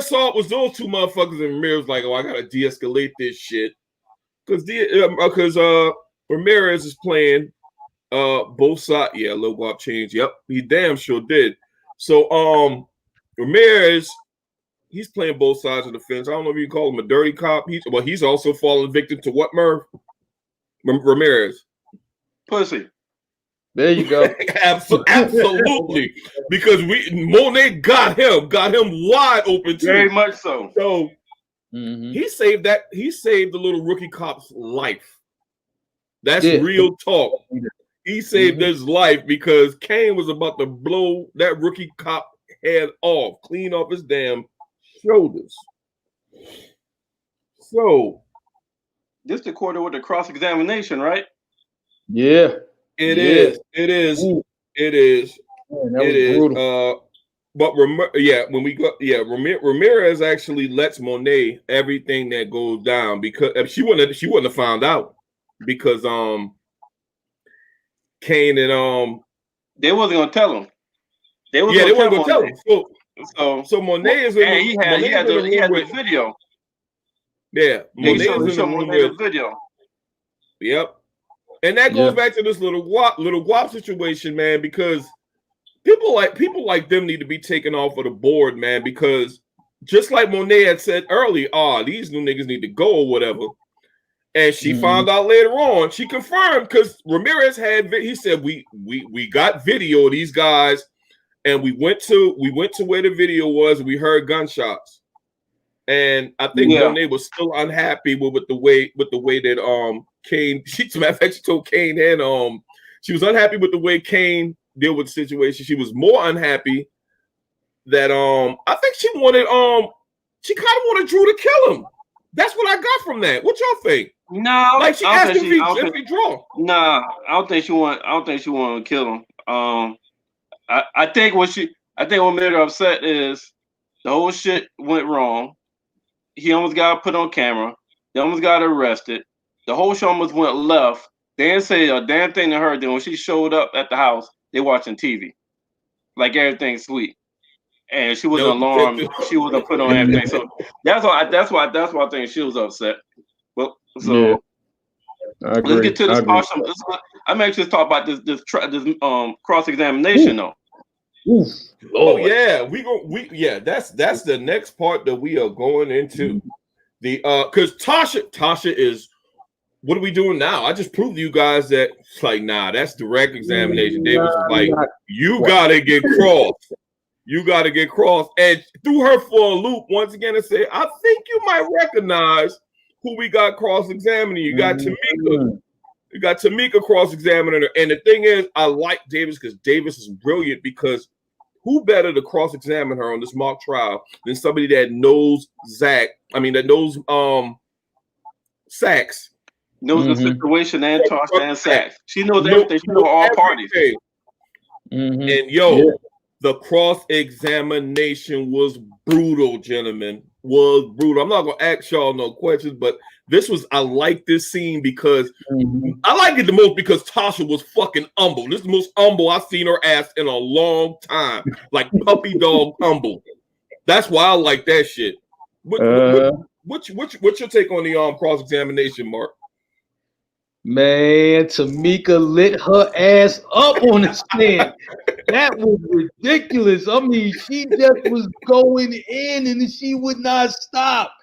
C: saw it was those two motherfuckers, and Ramirez was like, oh, I got to de-escalate this shit. Because Ramirez is playing both sides. Yeah, Lil Guap changed. Yep, he damn sure did. So Ramirez, he's playing both sides of the fence. I don't know if you call him a dirty cop. He's also fallen victim to what, Merv? Ramirez.
A: Pussy.
B: There you go.
C: Absolutely. Because Monet got him wide open too.
A: Very much so.
C: So he saved the little rookie cop's life. That's real talk. He saved his life because Kane was about to blow that rookie cop head off, clean off his damn shoulders. So
A: this the quarter with the cross-examination, right?
B: Yeah.
C: It is. Man, brutal. But Ramirez actually lets Monet everything that goes down, because she wouldn't have found out, because Kane and
A: they wasn't gonna tell him.
C: They weren't gonna tell him. So Monet is in
A: he had the video.
C: Yeah, Monet is in the room with
A: video.
C: Yep. And that goes back to this little guap situation, man, because people like them need to be taken off of the board, man, because just like Monet had said earlier, these new niggas need to go or whatever. And she found out later on, she confirmed, because Ramirez he said we got video of these guys, and we went to where the video was, and we heard gunshots. And I think Monet was still unhappy with the way that Kane. She told Kane, and she was unhappy with the way Kane dealt with the situation. She was more unhappy that I think she kind of wanted Drew to kill him. That's what I got from that. What y'all think?
A: No,
C: like she asked him if he draw.
A: Nah, I don't think she want to kill him. I think I think what made her upset is the whole shit went wrong. He almost got put on camera. They almost got arrested. The whole show almost went left. They didn't say a damn thing to her. Then when she showed up at the house, they watching TV, like everything's sweet, and she wasn't alarmed. She wasn't put on everything. So that's why I think she was upset. Well, so let's get to this portion. I'm actually talking about this cross examination though.
C: Oh yeah, that's the next part that we are going into. The because Tasha is, what are we doing now? I just proved to you guys that it's like, nah, that's direct examination. Davis was like, you gotta get crossed. You gotta get crossed. And threw her for a loop once again and said, I think you might recognize who we got cross-examining. You got Tamika. You got Tamika cross-examining her. And the thing is, I like Davis because Davis is brilliant, because who better to cross-examine her on this mock trial than somebody that knows that knows Sachs.
A: Knows the situation and Tasha and Sachs. She knows everything. She knows all parties.
C: And the cross-examination was brutal, gentlemen. Was brutal. I'm not gonna ask y'all no questions, but I like this scene because I like it the most because Tasha was fucking humble. This is the most humble I've seen her ass in a long time. Like puppy dog humble. That's why I like that shit. What's your take on the cross-examination, Mark?
B: Man, Tamika lit her ass up on the stand. That was ridiculous. I mean, she just was going in and she would not stop.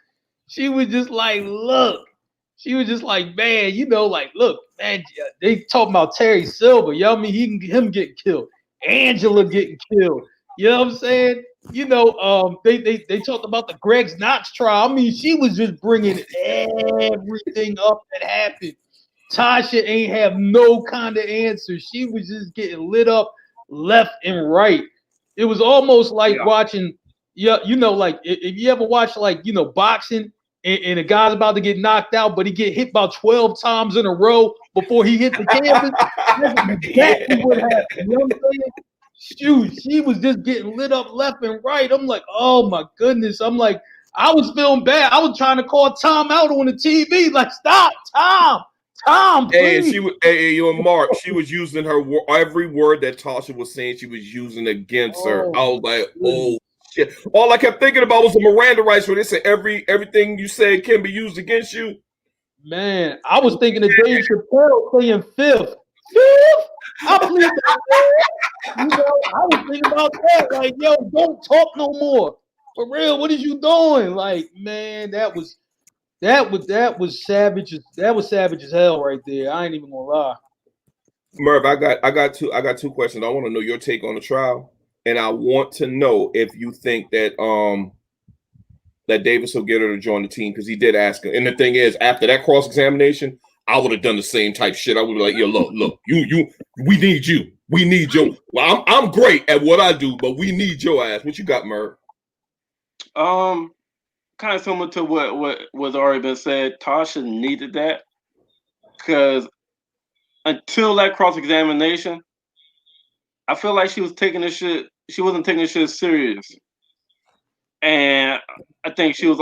B: She was just like, look. She was just like, man, look, man, they talking about Terry Silver. I mean, him getting killed. Angela getting killed. You know what I'm saying? They talked about the Greg Knox trial. I mean, she was just bringing everything up that happened. Tasha ain't have no kind of answer. She was just getting lit up left and right. It was almost like watching, like if you ever watch boxing and a guy's about to get knocked out, but he get hit about 12 times in a row before he hit the canvas. That's exactly what happened. You know what I'm saying? Shoot, she was just getting lit up left and right. I'm like, oh my goodness. I'm like, I was feeling bad. I was trying to call Tom out on the TV. Like, stop, Tom, please.
C: And Mark, she was using every word that Tasha was saying, she was using against her. I was like, oh shit. All I kept thinking about was the Miranda rights where they said everything you said can be used against you.
B: Man, I was thinking of Dave Chappelle playing fifth. I was thinking about that. Like, yo, don't talk no more. For real, what is you doing? Like, man, that was savage. That was savage as hell right there. I ain't even gonna lie.
C: Merv, I got two questions. I want to know your take on the trial, and I want to know if you think that that Davis will get her to join the team, because he did ask her. And the thing is, after that cross-examination, I would have done the same type shit. I would be like, yo, look, we need you. We need you. Well, I'm great at what I do, but we need your ass. What you got, Merv?
A: Kind of similar to what was already been said. Tasha needed that because until that cross-examination, I feel like she was taking this shit. She wasn't taking this shit serious, and I think she was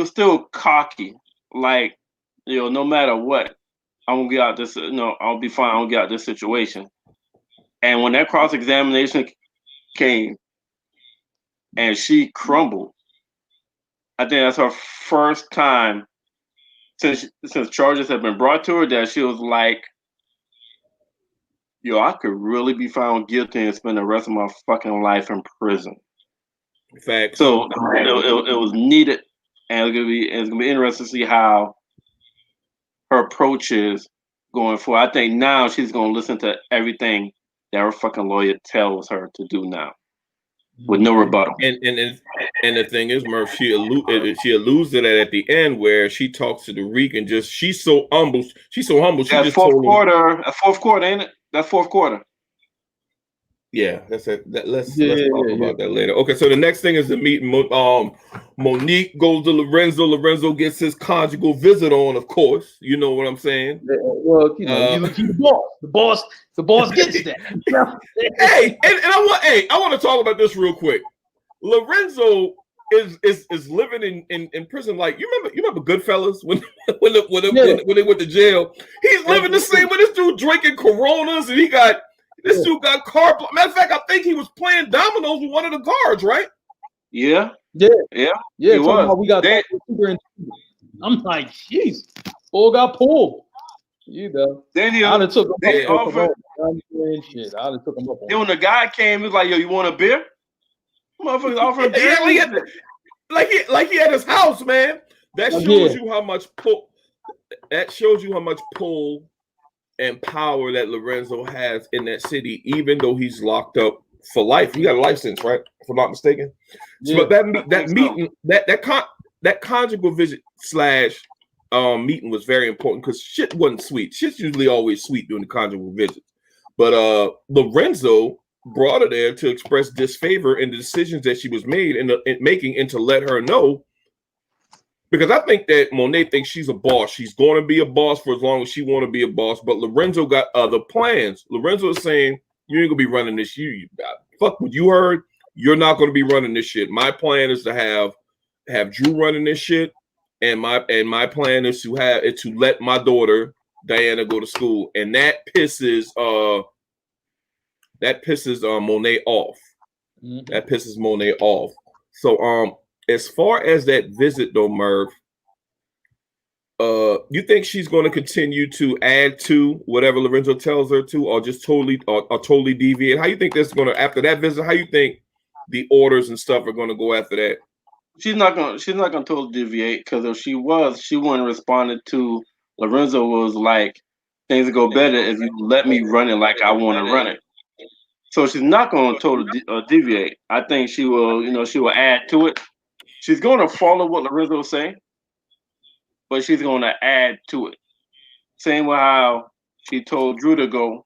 A: still cocky. Like, no matter what, I'm gonna get out this. I'll be fine. I'll get out this situation. And when that cross-examination came, and she crumbled, I think that's her first time since charges have been brought to her that she was like, yo, I could really be found guilty and spend the rest of my fucking life in prison.
C: Facts.
A: So it was needed, and it's gonna be interesting to see how her approach is going forward. I think now she's gonna listen to everything that her fucking lawyer tells her to do now, with no rebuttal.
C: And the thing is, Merv, she alludes to that at the end where she talks to the Reek and she's so humble. She's so humble.
A: That's fourth quarter, ain't it? That's fourth quarter.
C: Yeah, let's talk about that later. Okay, so the next thing is the meeting. Monique goes to Lorenzo. Lorenzo gets his conjugal visit on, of course. You know what I'm saying?
B: Well, you know, he's the boss. The boss gets that.
C: Hey, and I want to talk about this real quick. Lorenzo is living in prison. Like you remember Goodfellas when they went to jail. He's living the same way. This dude drinking Coronas, and this dude got car. Matter of fact, I think he was playing dominoes with one of the guards, right?
A: Yeah.
B: It was. We got I'm like, jeez, boy got pulled. You know,
A: then
B: I'd have took him
A: offered
B: shit. I'd have took him up.
A: Then when the guy came, he was like, "Yo, you want a beer?" Motherfuckers offered a beer.
C: Like he at his house, man. That shows you how much pull. That shows you how much pull and power that Lorenzo has in that city, even though he's locked up for life. He got a life sentence, right? If I'm not mistaken. Yeah, so, but that meeting, that conjugal visit / meeting was very important because shit wasn't sweet. Shit's usually always sweet during the conjugal visit. But Lorenzo brought her there to express disfavor in the decisions that she was making and to let her know. Because I think that Monet thinks she's a boss. She's going to be a boss for as long as she want to be a boss. But Lorenzo got other plans. Lorenzo is saying, you ain't going to be running this. Fuck what you heard. You're not going to be running this shit. My plan is to have Drew running this shit. And my plan is to let my daughter, Diana, go to school. And that pisses Monet off. Mm-hmm. That pisses Monet off. So as far as that visit though, Merv, you think she's going to continue to add to whatever Lorenzo tells her to, or just totally deviate? How you think that's going to, after that visit, how you think the orders and stuff are going to go after that?
A: She's not gonna totally deviate, because if she wouldn't responded to Lorenzo was like, things will go better if you let me run it like I want to run it. So she's not going to totally deviate. I think she will add to it. She's going to follow what Lorenzo is saying, but she's going to add to it. Same with how she told Drew to go.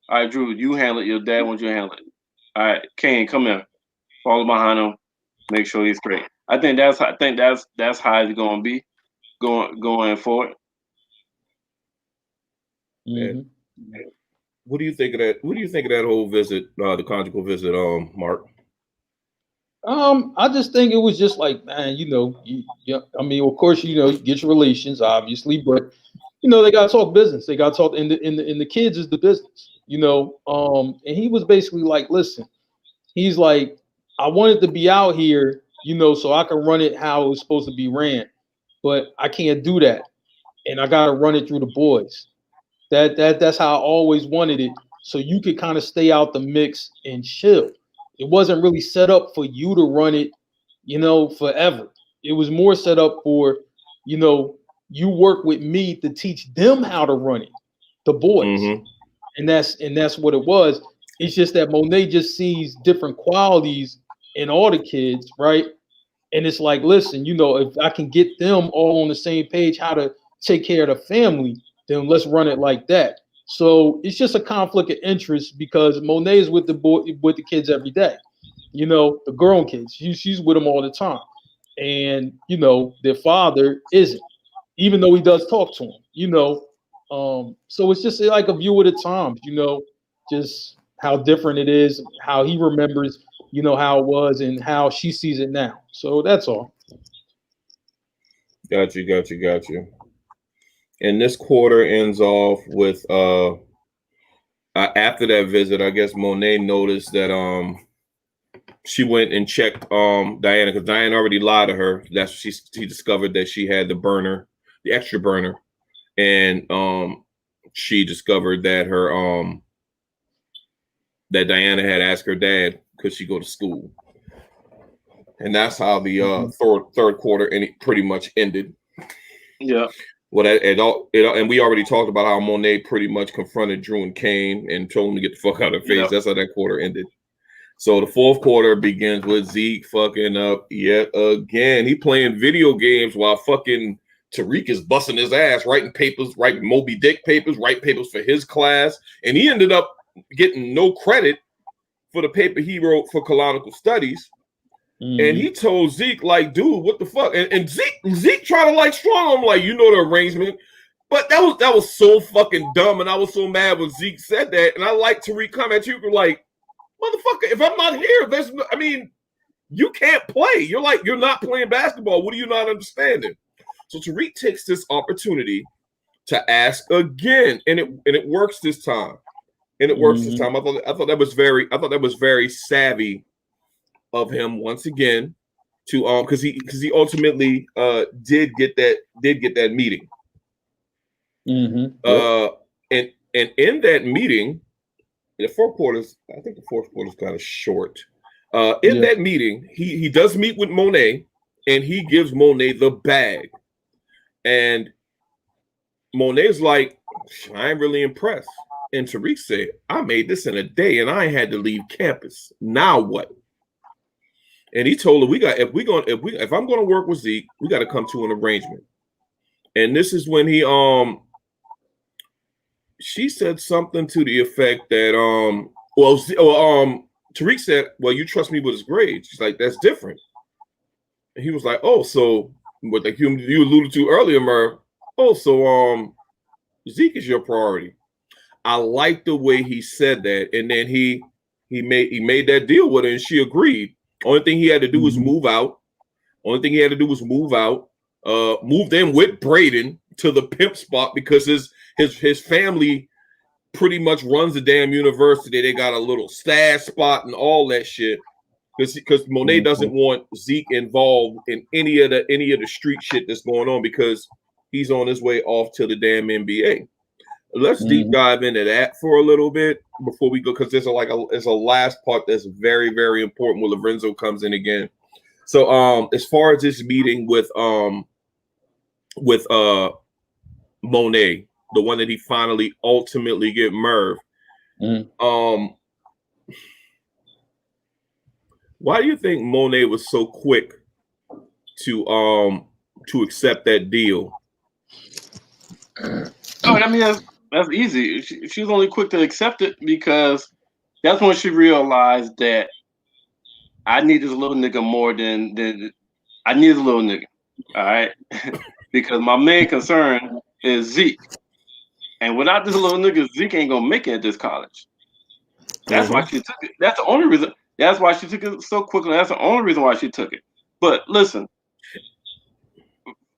A: All right, Drew, you handle it. Your dad wants you to handle it. All right, Kane, come here. Follow behind him. Make sure he's straight. I think that's how it's going to be going forward.
C: Mm-hmm. What do you think of that? What do you think of that whole visit, the conjugal visit, Mark?
B: I just think it was just like, man, I mean, of course, you get your relations, obviously, but they got to talk business. They got to talk, and the kids is the business, and he was basically like, listen, he's like, I wanted to be out here, so I can run it how it was supposed to be ran, but I can't do that, and I got to run it through the boys. That's how I always wanted it, so you could kind of stay out the mix and chill. It wasn't really set up for you to run it, forever. It was more set up for, you work with me to teach them how to run it, the boys. Mm-hmm. And that's what it was. It's just that Monet just sees different qualities in all the kids, right? And it's like, listen, if I can get them all on the same page how to take care of the family, then let's run it like that. So it's just a conflict of interest because Monet is with the kids every day, the grown kids. She's with them all the time, and their father isn't, even though he does talk to them. So it's just like a view of the times, just how different it is, how he remembers, how it was, and how she sees it now. So that's all.
C: Got you. And this quarter ends off with after that visit, I guess Monet noticed that she went and checked Diana, because Diana already lied to her. That's she discovered that she had the extra burner, and she discovered that her that Diana had asked her dad could she go to school, and that's how the third quarter pretty much ended.
A: Yeah.
C: Well, and we already talked about how Monet pretty much confronted Drew and Kane and told him to get the fuck out of their face. Yep. That's how that quarter ended. So the fourth quarter begins with Zeke fucking up yet again. He playing video games while fucking Tariq is busting his ass, writing Moby Dick papers, writing papers for his class. And he ended up getting no credit for the paper he wrote for Colonical Studies. And he told Zeke, like, dude, what the fuck? And Zeke tried to like strong him, like, you know the arrangement. But that was so fucking dumb, and I was so mad when Zeke said that. And I like Tariq come at you like, motherfucker, if I'm not here, you can't play. You're not playing basketball. What are you not understanding? So Tariq takes this opportunity to ask again, and it works this time. And it works this time. I thought that was very savvy of him once again to because he ultimately did get that meeting. And in that meeting, the fourth quarters, I think the fourth quarter is kind of short. That meeting, he does meet with Monet, and he gives Monet the bag. And Monet's like, I ain't really impressed. And Tariq said, I made this in a day, and I had to leave campus. Now what? And he told her, if I'm going to work with Zeke, we got to come to an arrangement. And this is when she said something to the effect that Tariq said, well, you trust me with his grades. She's like, that's different. And he was like, oh, so what like you alluded to earlier, Merv. Oh, so Zeke is your priority. I like the way he said that, and then he made that deal with her, and she agreed. Only thing he had to do was move out. Move in with Braden to the pimp spot because his family pretty much runs the damn university. They got a little stash spot and all that shit. Because Monet doesn't want Zeke involved in any of the street shit that's going on because he's on his way off to the damn NBA. Let's deep dive into that for a little bit before we go, because there's a last part that's very, very important when Lorenzo comes in again. So as far as this meeting with Monet, the one that he finally ultimately get Merv, why do you think Monet was so quick to accept that deal?
A: I mean, that's easy. She was only quick to accept it because that's when she realized that I need this little nigga more than I need a little nigga. All right, because my main concern is Zeke, and without this little nigga, Zeke ain't gonna make it at this college. That's why she took it. That's the only reason. That's why she took it so quickly. That's the only reason why she took it. But listen,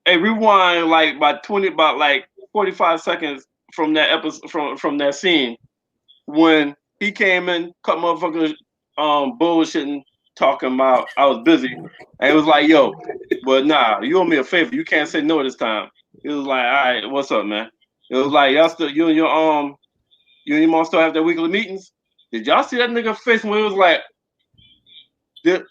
A: hey, rewind like about 45 seconds from that episode, from that scene when he came in, cut motherfuckers bullshitting, talking about I was busy, and it was like, yo, but nah, you owe me a favor. You can't say no this time. It was like, all right, what's up, man? It was like y'all still you and your mom still have their weekly meetings. Did y'all see that nigga face when it was like that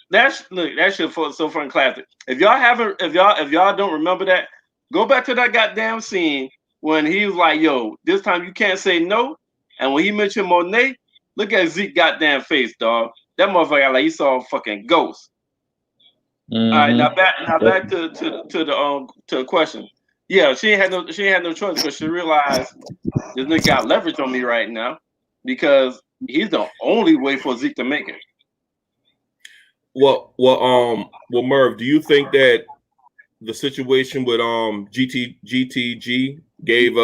A: shit for so fucking classic. If y'all don't remember that, go back to that goddamn scene when he was like, yo, this time you can't say no. And when he mentioned Monet, look at Zeke goddamn face, dog. That motherfucker like he saw a fucking ghost. All right, now back to the question. Yeah, she ain't had no choice because she realized this nigga got leverage on me right now because he's the only way for Zeke to make it.
C: Well, Merv, do you think that the situation with GTG gave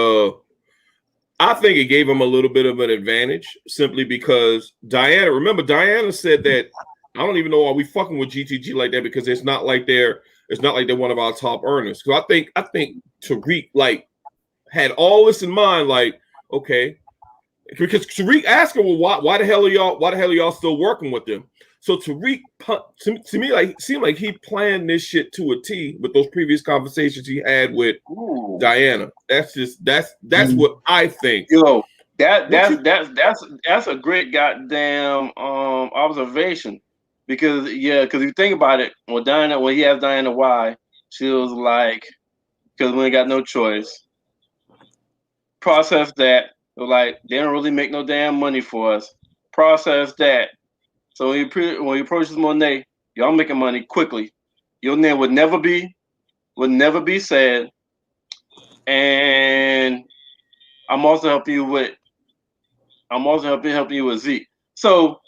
C: I think it gave him a little bit of an advantage simply because Diana said that I don't even know why we fucking with GTG like that because it's not like they're one of our top earners. Because I think Tariq like had all this in mind, like, okay, because Tariq asked her, well, why the hell are y'all still working with them? So Tariq, to me, like seemed like he planned this shit to a T with those previous conversations he had with Diana. That's what I think.
A: Yo, that's a great goddamn observation because you think about it, when he asked Diana why, she was like, because we ain't got no choice. Process that. Like they don't really make no damn money for us. Process that. So when you approach Monet, y'all making money quickly. Your name would never be said. And I'm also helping you with Zeke. So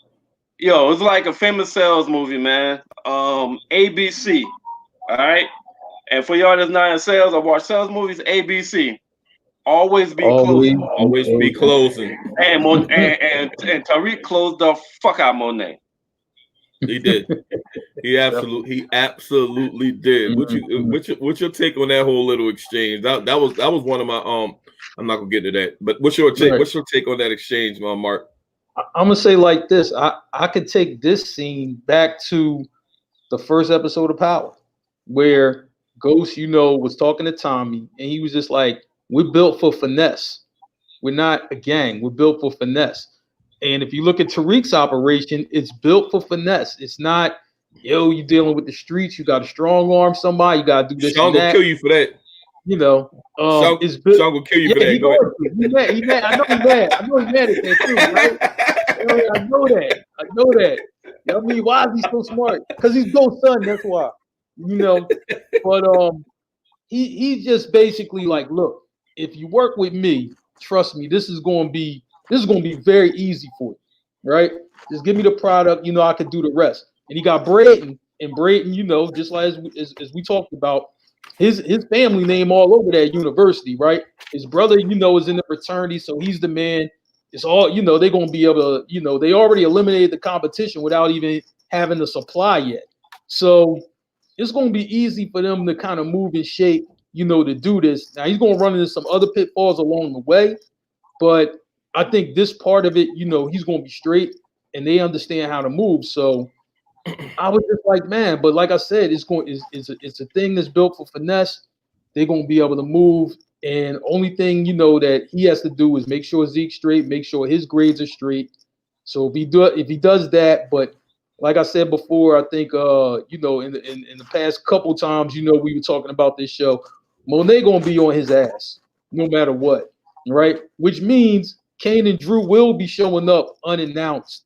A: Yo, it's like a famous sales movie, man. ABC. All right. And for y'all that's not in sales or watch sales movies, ABC. Always be closing.
C: Always be closing.
A: And and Tariq closed the fuck out Monet.
C: He did. He absolutely did. What's your take on that whole little exchange? That was one of my I'm not gonna get to that, but what's your take? Right. What's your take on that exchange, Mark?
B: I'm gonna say like this. I could take this scene back to the first episode of Power, where Ghost, was talking to Tommy, and he was just like, "We're built for finesse. We're not a gang. We're built for finesse." And if you look at Tariq's operation, it's built for finesse. It's not, you're dealing with the streets. You got to strong arm somebody. You got to do this.
C: Sean will kill you for that.
B: Sean
C: will kill you for that. Go ahead.
B: He's mad. I know he's mad. I know he's mad at that too, right? I know that. I mean, why is he so smart? Because he's Ghost son. That's why. But he's just basically like, look, if you work with me, trust me, this is going to be very easy for you, right? Just give me the product, I could do the rest. And he got Braden, and Braden, just like as we talked about, his family name all over that university, right? His brother, is in the fraternity, so he's the man. It's all, they're going to be able to, they already eliminated the competition without even having the supply yet. So it's going to be easy for them to kind of move and shape, to do this. Now, he's going to run into some other pitfalls along the way, but I think this part of it, he's going to be straight, and they understand how to move. So I was just like, man, but like I said, it's a thing that's built for finesse. They're going to be able to move, and only thing that he has to do is make sure Zeke's straight, make sure his grades are straight. So if he does that, but like I said before, I think in the past couple times, we were talking about this show, Monet gonna be on his ass no matter what, right? Which means Kane and Drew will be showing up unannounced,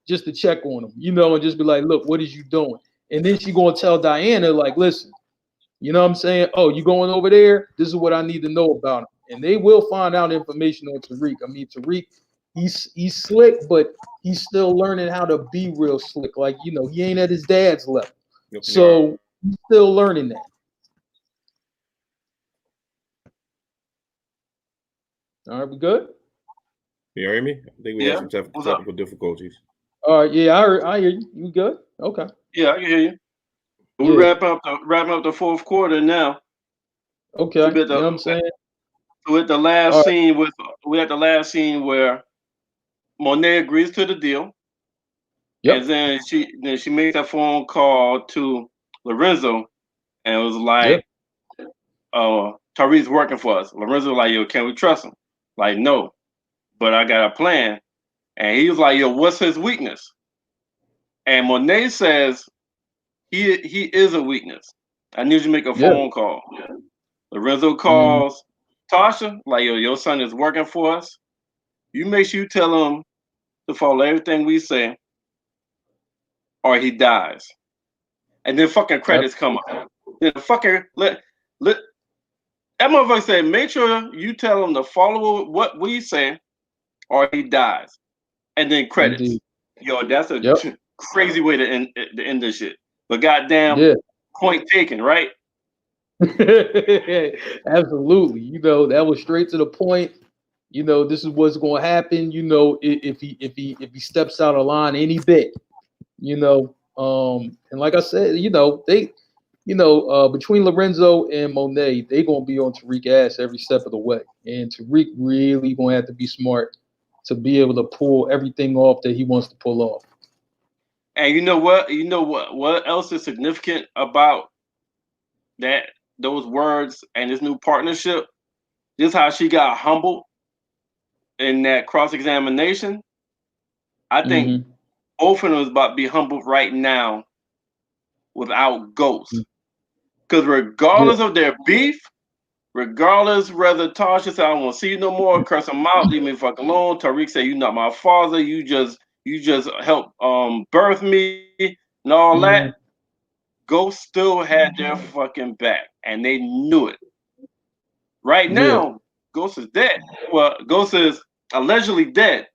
B: just to check on him, and just be like, look, what is you doing? And then she gonna tell Diana, like, listen, you know what I'm saying? Oh, you going over there? This is what I need to know about him. And they will find out information on Tariq. I mean, Tariq, he's slick, but he's still learning how to be real slick. Like, he ain't at his dad's level. So he's still learning that. All right, we good?
C: You hear me? I think we have some technical difficulties.
B: All right, yeah, I hear you. You good? Okay.
A: Yeah, I can hear you. We're wrapping up the fourth quarter now.
B: Okay. You know what I'm saying?
A: With the last scene, we had the last scene where Monet agrees to the deal. Yep. And then she makes that phone call to Lorenzo, and it was like, Tariq's working for us. Lorenzo was like, yo, can we trust him? Like, no, but I got a plan. And he was like, yo, what's his weakness? And Monet says, he is a weakness. I need you to make a phone call. Lorenzo calls Tasha, like, yo, your son is working for us. You make sure you tell him to follow everything we say, or he dies. And then fucking credits come up. Then fucking let that motherfucker say, make sure you tell him to follow what we say, or he dies. And then credits. Indeed. Yo, that's a crazy way to end this shit. But goddamn, point taken, right?
B: Absolutely. That was straight to the point. This is what's going to happen. If he steps out of line any bit, and like I said, they, between Lorenzo and Monet, they gonna be on Tariq ass every step of the way, and Tariq really gonna have to be smart to be able to pull everything off that he wants to pull off.
A: And you know what? What else is significant about those words and this new partnership? Just how she got humbled in that cross-examination. I think both of them is about to be humbled right now without Ghost. Because regardless of their beef, regardless whether Tasha said, I don't want to see you no more, curse him out, leave me fuck alone. Tariq said, you're not my father, you just helped birth me and all that. Ghost still had their fucking back, and they knew it. Right now, Ghost is dead. Well, Ghost is allegedly dead.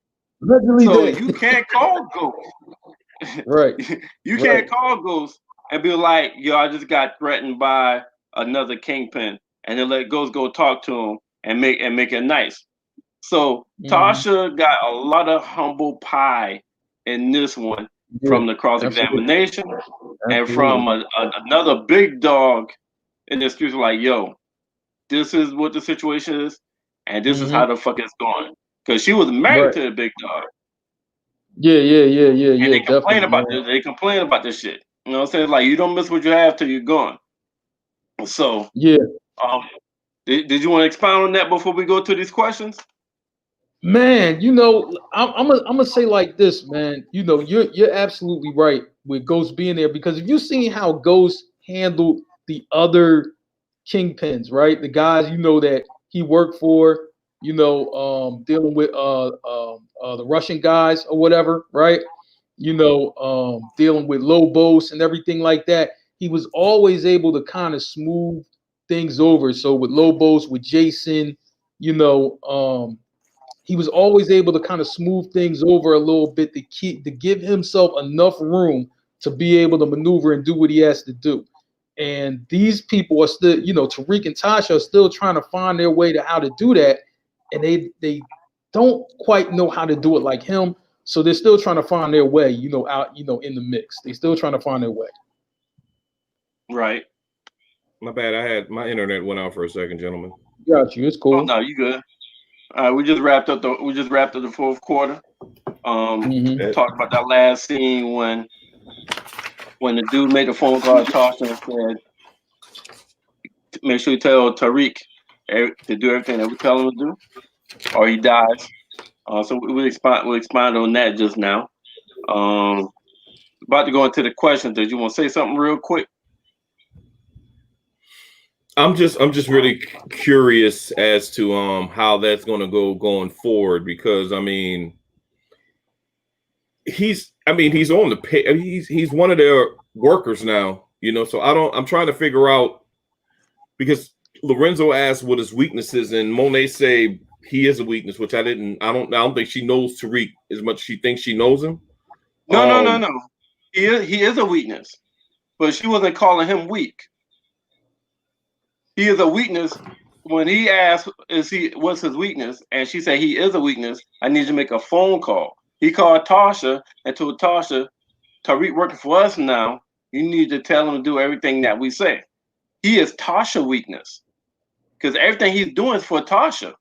A: So you can't call Ghost.
B: Right.
A: You can't call Ghost and be like, yo, I just got threatened by another kingpin, and then let Ghost go talk to him and make it nice. So Tasha got a lot of humble pie in this one from the cross-examination and from another big dog in the streets like, yo, this is what the situation is, and this is how the fuck it's going. Because she was married to the big dog.
B: Yeah.
A: And they complain about this. They complain about this shit. You know what I'm saying? Like, you don't miss what you have till you're gone. So did you want to expound on that before we go to these questions?
B: Man, I'm gonna say like this, man. You're absolutely right with Ghost being there, because if you've seen how Ghost handled the other kingpins, right? The guys that he worked for, dealing with the Russian guys or whatever, right? Dealing with Lobos and everything like that. He was always able to kind of smooth things over. So with Lobos, with Jason, he was always able to kind of smooth things over a little bit to give himself enough room to be able to maneuver and do what he has to do. And these people are still, Tariq and Tasha are still trying to find their way to how to do that. And they don't quite know how to do it like him. So they're still trying to find their way, out, in the mix. They're still trying to find their way.
A: Right.
C: My bad. My internet went out for a second, gentlemen.
B: Got you. It's cool.
A: Oh, no, you good. We just wrapped up the fourth quarter. Talked about that last scene when the dude made a phone call to Tasha and said, "Make sure you tell Tariq to do everything that we tell him to do, or he dies." So we'll expand on that just now. About to go into the questions. Did you want to say something real quick?
C: I'm just really curious as to how that's going to go going forward, because I mean he's on the pay, he's one of their workers now, so I'm trying to figure out, because Lorenzo asked what his weaknesses, and Monet say he is a weakness, which I don't think she knows Tariq as much as she thinks she knows him.
A: No. He is a weakness, but she wasn't calling him weak. He is a weakness. When he asked, what's his weakness? And she said, he is a weakness. I need you to make a phone call. He called Tasha and told Tasha, Tariq working for us now. You need to tell him to do everything that we say. He is Tasha weakness, because everything he's doing is for Tasha.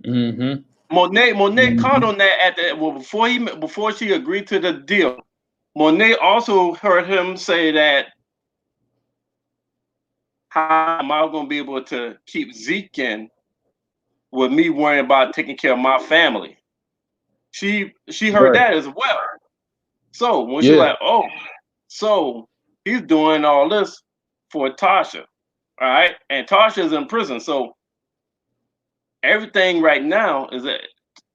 A: Monet caught on that before she agreed to the deal. Monet also heard him say that, how am I going to be able to keep Zeke in with me worrying about taking care of my family? She heard that as well. So when she's like, oh, so he's doing all this for Tasha, all right? And Tasha's in prison, so everything right now is that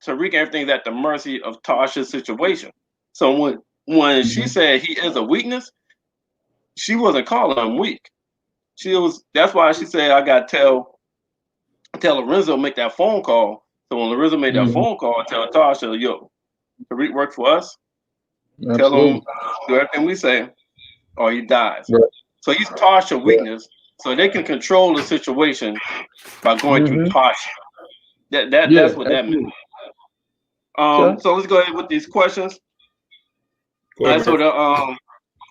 A: Tariq, everything's at the mercy of Tasha's situation. So when she said he is a weakness, she wasn't calling him weak. That's why she said, I gotta tell Lorenzo make that phone call. So when Lorenzo made that phone call, tell Tasha, yo, Tariq worked for us. Tell him do everything we say, or he dies. Right. So he's Tasha's weakness, so they can control the situation by going through Tasha. That's what that means. So let's go ahead with these questions. So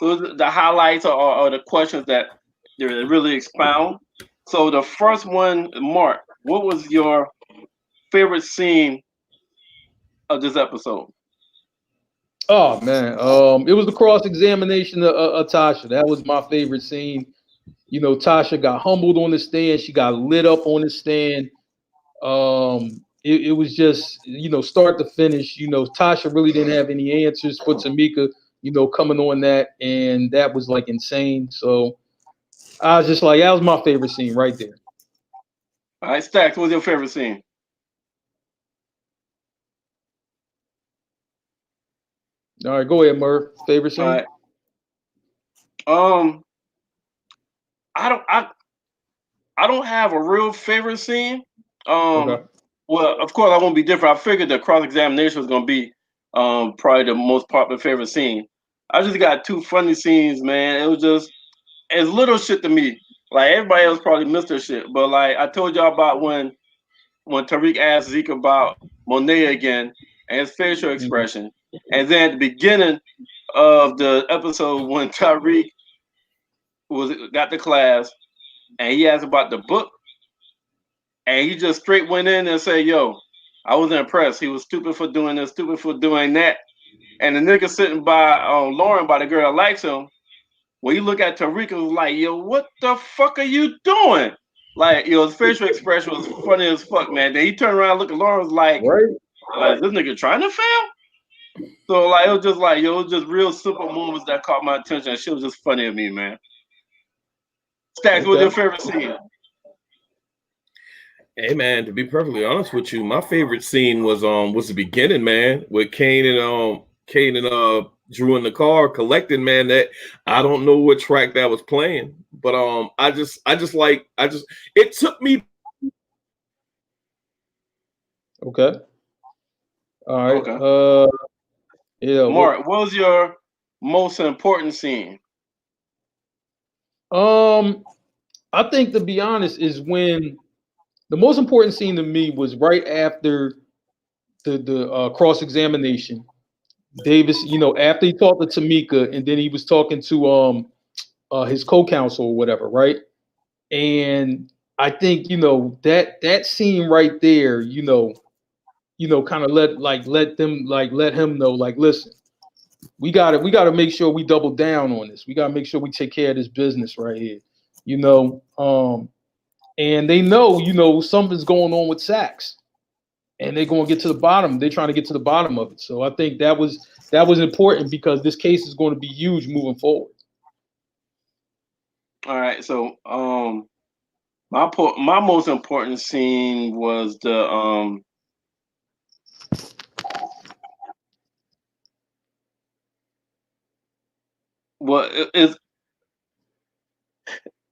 A: the highlights are the questions that they really expound. So the first one, Mark, what was your favorite scene of this episode?
B: Oh man, it was the cross-examination of Tasha. That was my favorite scene. Tasha got humbled on the stand. She got lit up on the stand. It was just, start to finish. Tasha really didn't have any answers for Tamika, coming on that, and that was like insane. So I was just like, that was my favorite scene right there.
A: All right, Stacks, what was your favorite scene?
B: All right, go ahead, Merv. Favorite scene?
A: All right. I don't have a real favorite scene.
B: Okay.
A: Well, of course, I won't be different. I figured the cross examination was gonna be probably the most popular favorite scene. I just got two funny scenes, man. It was just it's little shit to me. Like everybody else probably missed their shit, but like I told y'all about when Tariq asked Zeke about Monet again and his facial expression, and then at the beginning of the episode when Tariq got to class and he asked about the book, and he just straight went in and said, "Yo, I was impressed. He was stupid for doing this, stupid for doing that." And the nigga sitting by Lauren, by the girl that likes him, when you look at Tariq, it was like, "Yo, what the fuck are you doing?" Like, his facial expression was funny as fuck, man. Then he turned around, looked at Lauren, was like, "Is this nigga trying to fail?" So like, it was just like, it was just real simple moments that caught my attention. And shit was just funny to me, man. Stacks, what's your favorite scene?
C: Hey man, to be perfectly honest with you, my favorite scene was the beginning, man, with Kane and Drew in the car collecting, man. That I don't know what track that was playing, but it took me.
B: Okay. All right. Okay. Yeah.
A: Mark, what was your most important scene?
B: I think, to be honest, is when the most important scene to me was right after the cross examination. Davis, after he talked to Tamika, and then he was talking to his co-counsel or whatever, right? And I think that scene right there, kind of let him know, like, listen, we gotta make sure we double down on this. We gotta make sure we take care of this business right here, and they know, something's going on with Sachs, and they're going to get to the bottom. They're trying to get to the bottom of it. So I think that was important because this case is going to be huge moving forward.
A: All right, so my most important scene was the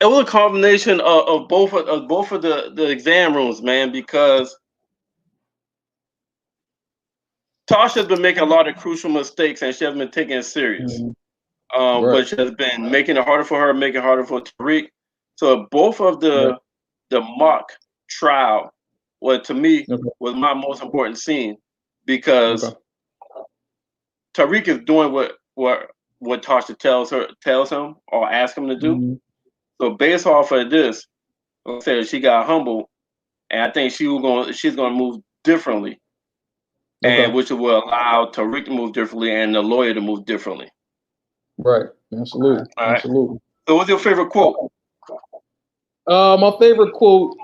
A: it was a combination of both of the exam rooms, man, because Tasha's been making a lot of crucial mistakes and she hasn't been taking it serious. Right. But she has been making it harder for her, making it harder for Tariq. So both of the mock trial, to me was my most important scene, because Tariq is doing what Tasha tells him or asks him to do. Mm-hmm. So based off of this, like I said, she got humble, and I think she's gonna move differently, and which will allow Tariq to move differently and the lawyer to move differently.
B: Right. Absolutely. All right. Absolutely.
A: So what's your favorite quote?
B: My favorite quote,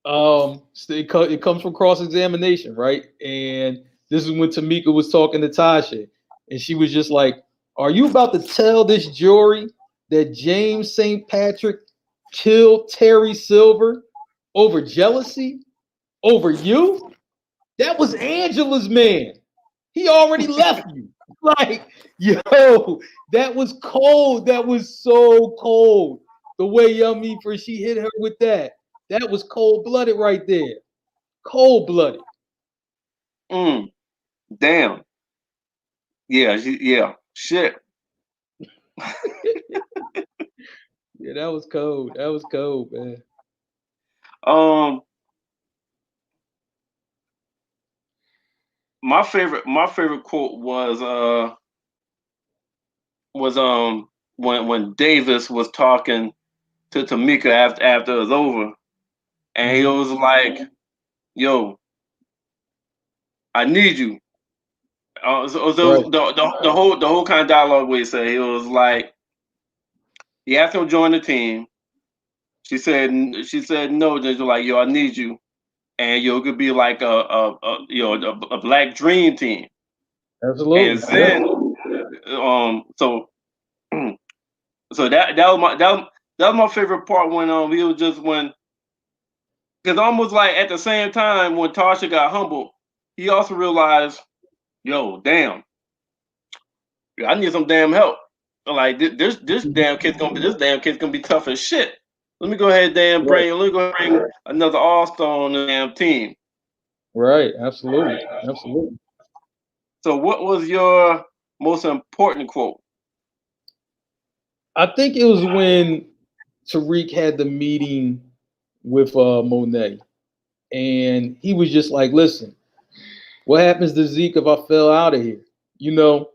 B: it comes from cross-examination, right? And this is when Tamika was talking to Tasha, and she was just like, "Are you about to tell this jury that James St. Patrick killed Terry Silver over jealousy? Over you? That was Angela's man. He already left you." Like, yo, that was cold. That was so cold. The way she hit her with that. That was cold-blooded right there. Cold-blooded.
A: Damn. Yeah. Shit.
B: Yeah, that was cold. That was cold, man.
A: My favorite quote was when Davis was talking to Tamika after it was over, and he was like, "Yo, I need you." The whole kind of dialogue where he said, he was like, he asked him to join the team. She said no. They're like, "Yo, I need you," and it could be like a black dream team.
B: Absolutely.
A: And then so that was my favorite part when he was just because almost like at the same time when Tasha got humbled, he also realized, yo, damn, I need some damn help. Like this damn kid's gonna be tough as shit. Let me go ahead and bring another all-star on the damn team.
B: Right. Absolutely. Absolutely.
A: So, what was your most important quote?
B: I think it was when Tariq had the meeting with Monet, and he was just like, "Listen, what happens to Zeke if I fell out of here? You know,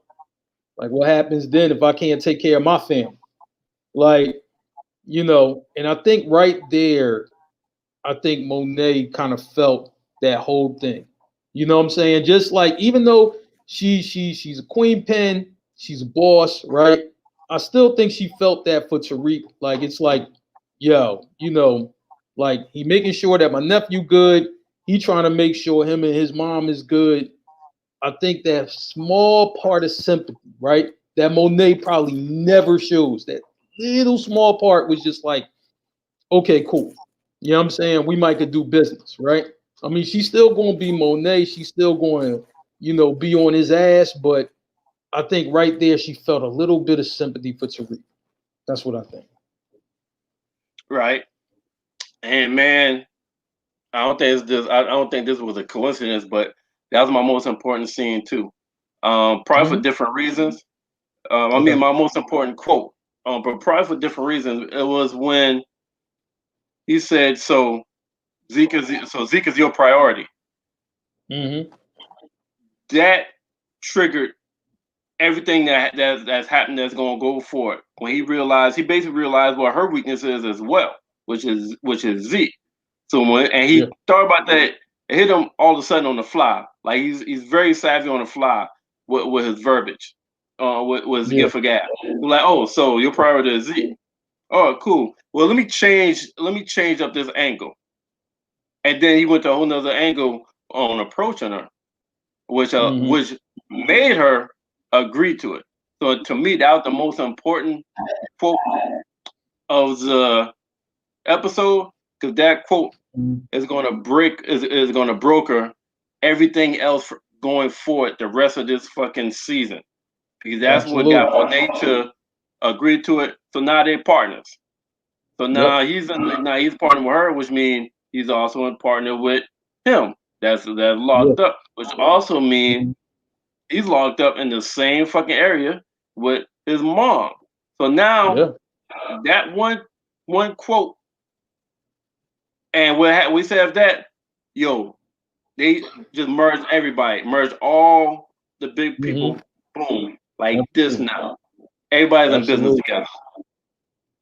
B: like what happens then if I can't take care of my family? Like, and I think right there, I think Monet kind of felt that whole thing. You know what I'm saying? Just like even though she's a queen pin, she's a boss, right? I still think she felt that for Tariq. Like it's like, yo, like he making sure that my nephew good. He trying to make sure him and his mom is good. I think that small part of sympathy, right? That Monet probably never shows. That little small part was just like, okay, cool. You know what I'm saying? We might could do business, right? I mean, she's still going to be Monet. She's still going to, be on his ass. But I think right there, she felt a little bit of sympathy for Tariq. That's what I think.
A: Right. And man, I don't think this was a coincidence, but that was my most important scene too. Probably for different reasons. I mean, my most important quote. But probably for different reasons. It was when he said, "So Zeke is your priority."
B: Mm-hmm.
A: That triggered everything that's happened that's going to go for it. When he basically realized what her weakness is as well, which is Zeke. So he thought about that, it hit him all of a sudden on the fly. Like he's very savvy on the fly with his verbiage, with his gift of gab. Like, oh, so your priority is Zeke. Oh, cool. Well, let me change up this angle. And then he went to a whole nother angle on approaching her, which made her agree to it. So to me, that was the most important quote of the episode, because that quote is going to broker everything else going forward the rest of this fucking season, because that's what got Monet to agree to it. So now they're partners. So now he's partnering with her, which means he's also in partner with him. That's locked up, which also means he's locked up in the same fucking area with his mom. So now that one quote, and we said that, yo, they just merged everybody, merged all the big people, boom, like this now. Everybody's in business together.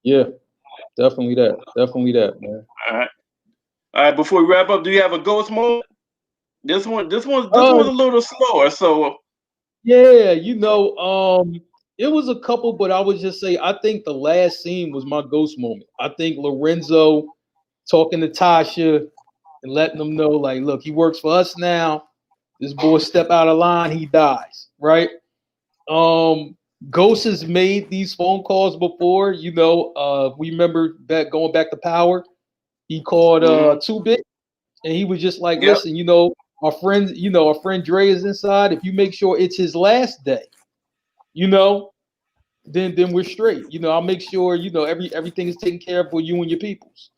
B: Yeah, definitely that, man.
A: All right. Before we wrap up, do you have a ghost moment? This one's a little slower, so.
B: Yeah, it was a couple, but I would just say I think the last scene was my ghost moment. I think Lorenzo talking to Tasha and letting them know, like, look, he works for us now. This boy step out of line, he dies, right? Ghost has made these phone calls before, we remember going back to Power. He called Too Big, and he was just like, listen, our friend Dre is inside. If you make sure it's his last day, then we're straight. I'll make sure, everything is taken care of for you and your peoples.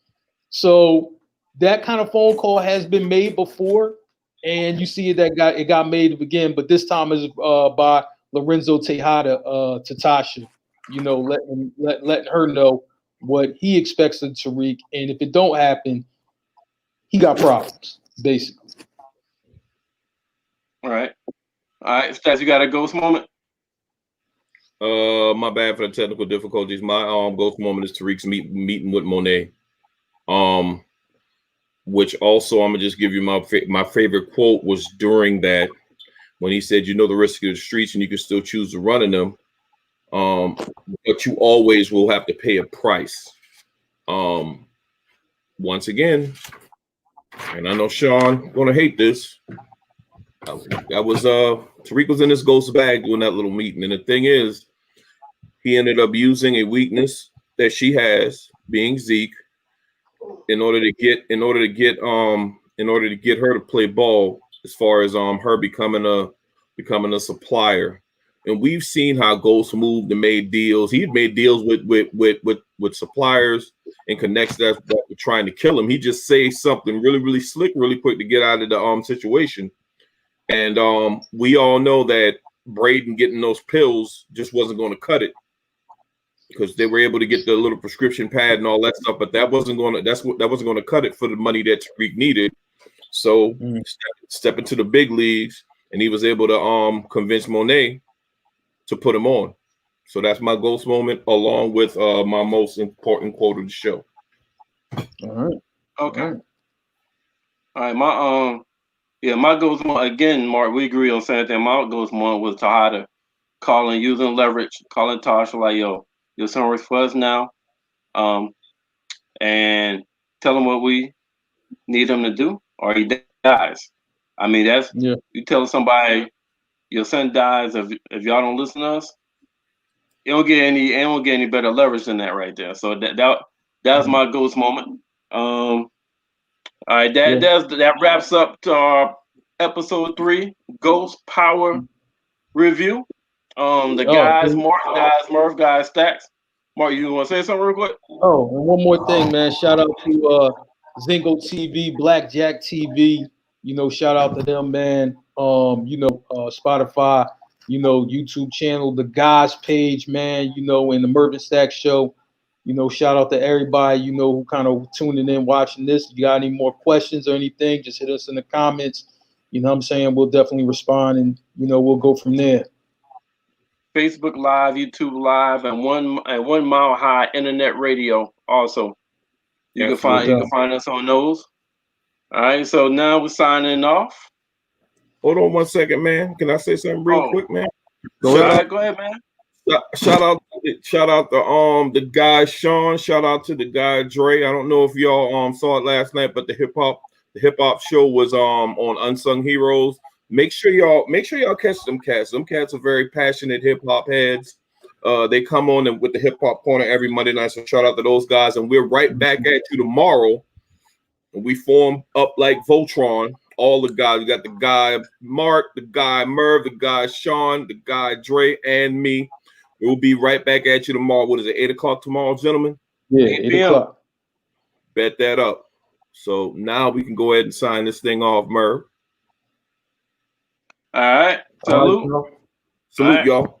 B: So that kind of phone call has been made before, and you see it got made again, but this time is by Lorenzo Tejada to Tasha, letting her know what he expects of Tariq, and if it don't happen, he got problems, basically.
A: All right, Stats, you got a ghost moment?
C: My bad for the technical difficulties. My ghost moment is Tariq's meeting with Monet. Which also I'm gonna just give you my favorite quote was during that, when he said, "You know the risk of the streets, and you can still choose to run in them, but you always will have to pay a price." Once again, and I know Sean gonna hate this. That was Tariq was in his ghost bag doing that little meeting, and the thing is, he ended up using a weakness that she has, being Zeke, in order to get her to play ball, as far as her becoming a supplier. And we've seen how Ghost moved and made deals. He's made deals with suppliers and connects that were trying to kill him. He just says something really, really slick, really quick to get out of the situation. And we all know that Braden getting those pills just wasn't going to cut it, because they were able to get the little prescription pad and all that stuff, but that wasn't going to cut it for the money that Tariq needed. So step into the big leagues, and he was able to convince Monet to put him on. So that's my ghost moment, along with my most important quote of the show.
B: All right.
A: Okay. All right. My ghost moment again, Mark. We agree on saying that. My ghost moment was Tejada calling, using leverage, calling Tasha like, "Yo, your son works for us now," and tell him what we need him to do, or he dies. I mean, that's you tell somebody your son dies if y'all don't listen to us. It won't get any better leverage than that right there. So that's my ghost moment. All right, that wraps up to our episode 3 Ghost Power Review. The guys, Mark, guys, Merv, guys, Stacks. Mark, you want to say something real quick?
B: Oh, and one more thing, man. Shout out to Zingo TV, Blackjack TV. Shout out to them, man. Spotify, YouTube channel, the guys page, man. And the Merv and Stacks show. Shout out to everybody, who kind of tuning in, watching this. If you got any more questions or anything, just hit us in the comments. You know what I'm saying? We'll definitely respond, and we'll go from there.
A: Facebook Live, YouTube Live, and one Mile High Internet Radio. Also, you can find us on those. All right, so now we're signing off.
C: Hold on 1 second, man. Can I say something real quick, man?
A: Go ahead, man.
C: Shout out the guy Sean. Shout out to the guy Dre. I don't know if y'all saw it last night, but the hip hop show was on Unsung Heroes. Make sure y'all catch them cats. Them cats are very passionate hip hop heads. They come on with the hip hop corner every Monday night. So shout out to those guys, and we're right back at you tomorrow. And we form up like Voltron. All the guys. We got the guy Mark, the guy Merv, the guy Sean, the guy Dre, and me. We'll be right back at you tomorrow. What is it, 8 o'clock tomorrow, gentlemen?
B: Yeah, 8 o'clock.
C: Bet that up. So now we can go ahead and sign this thing off, Merv.
A: All right. Salute.
C: Salute, y'all.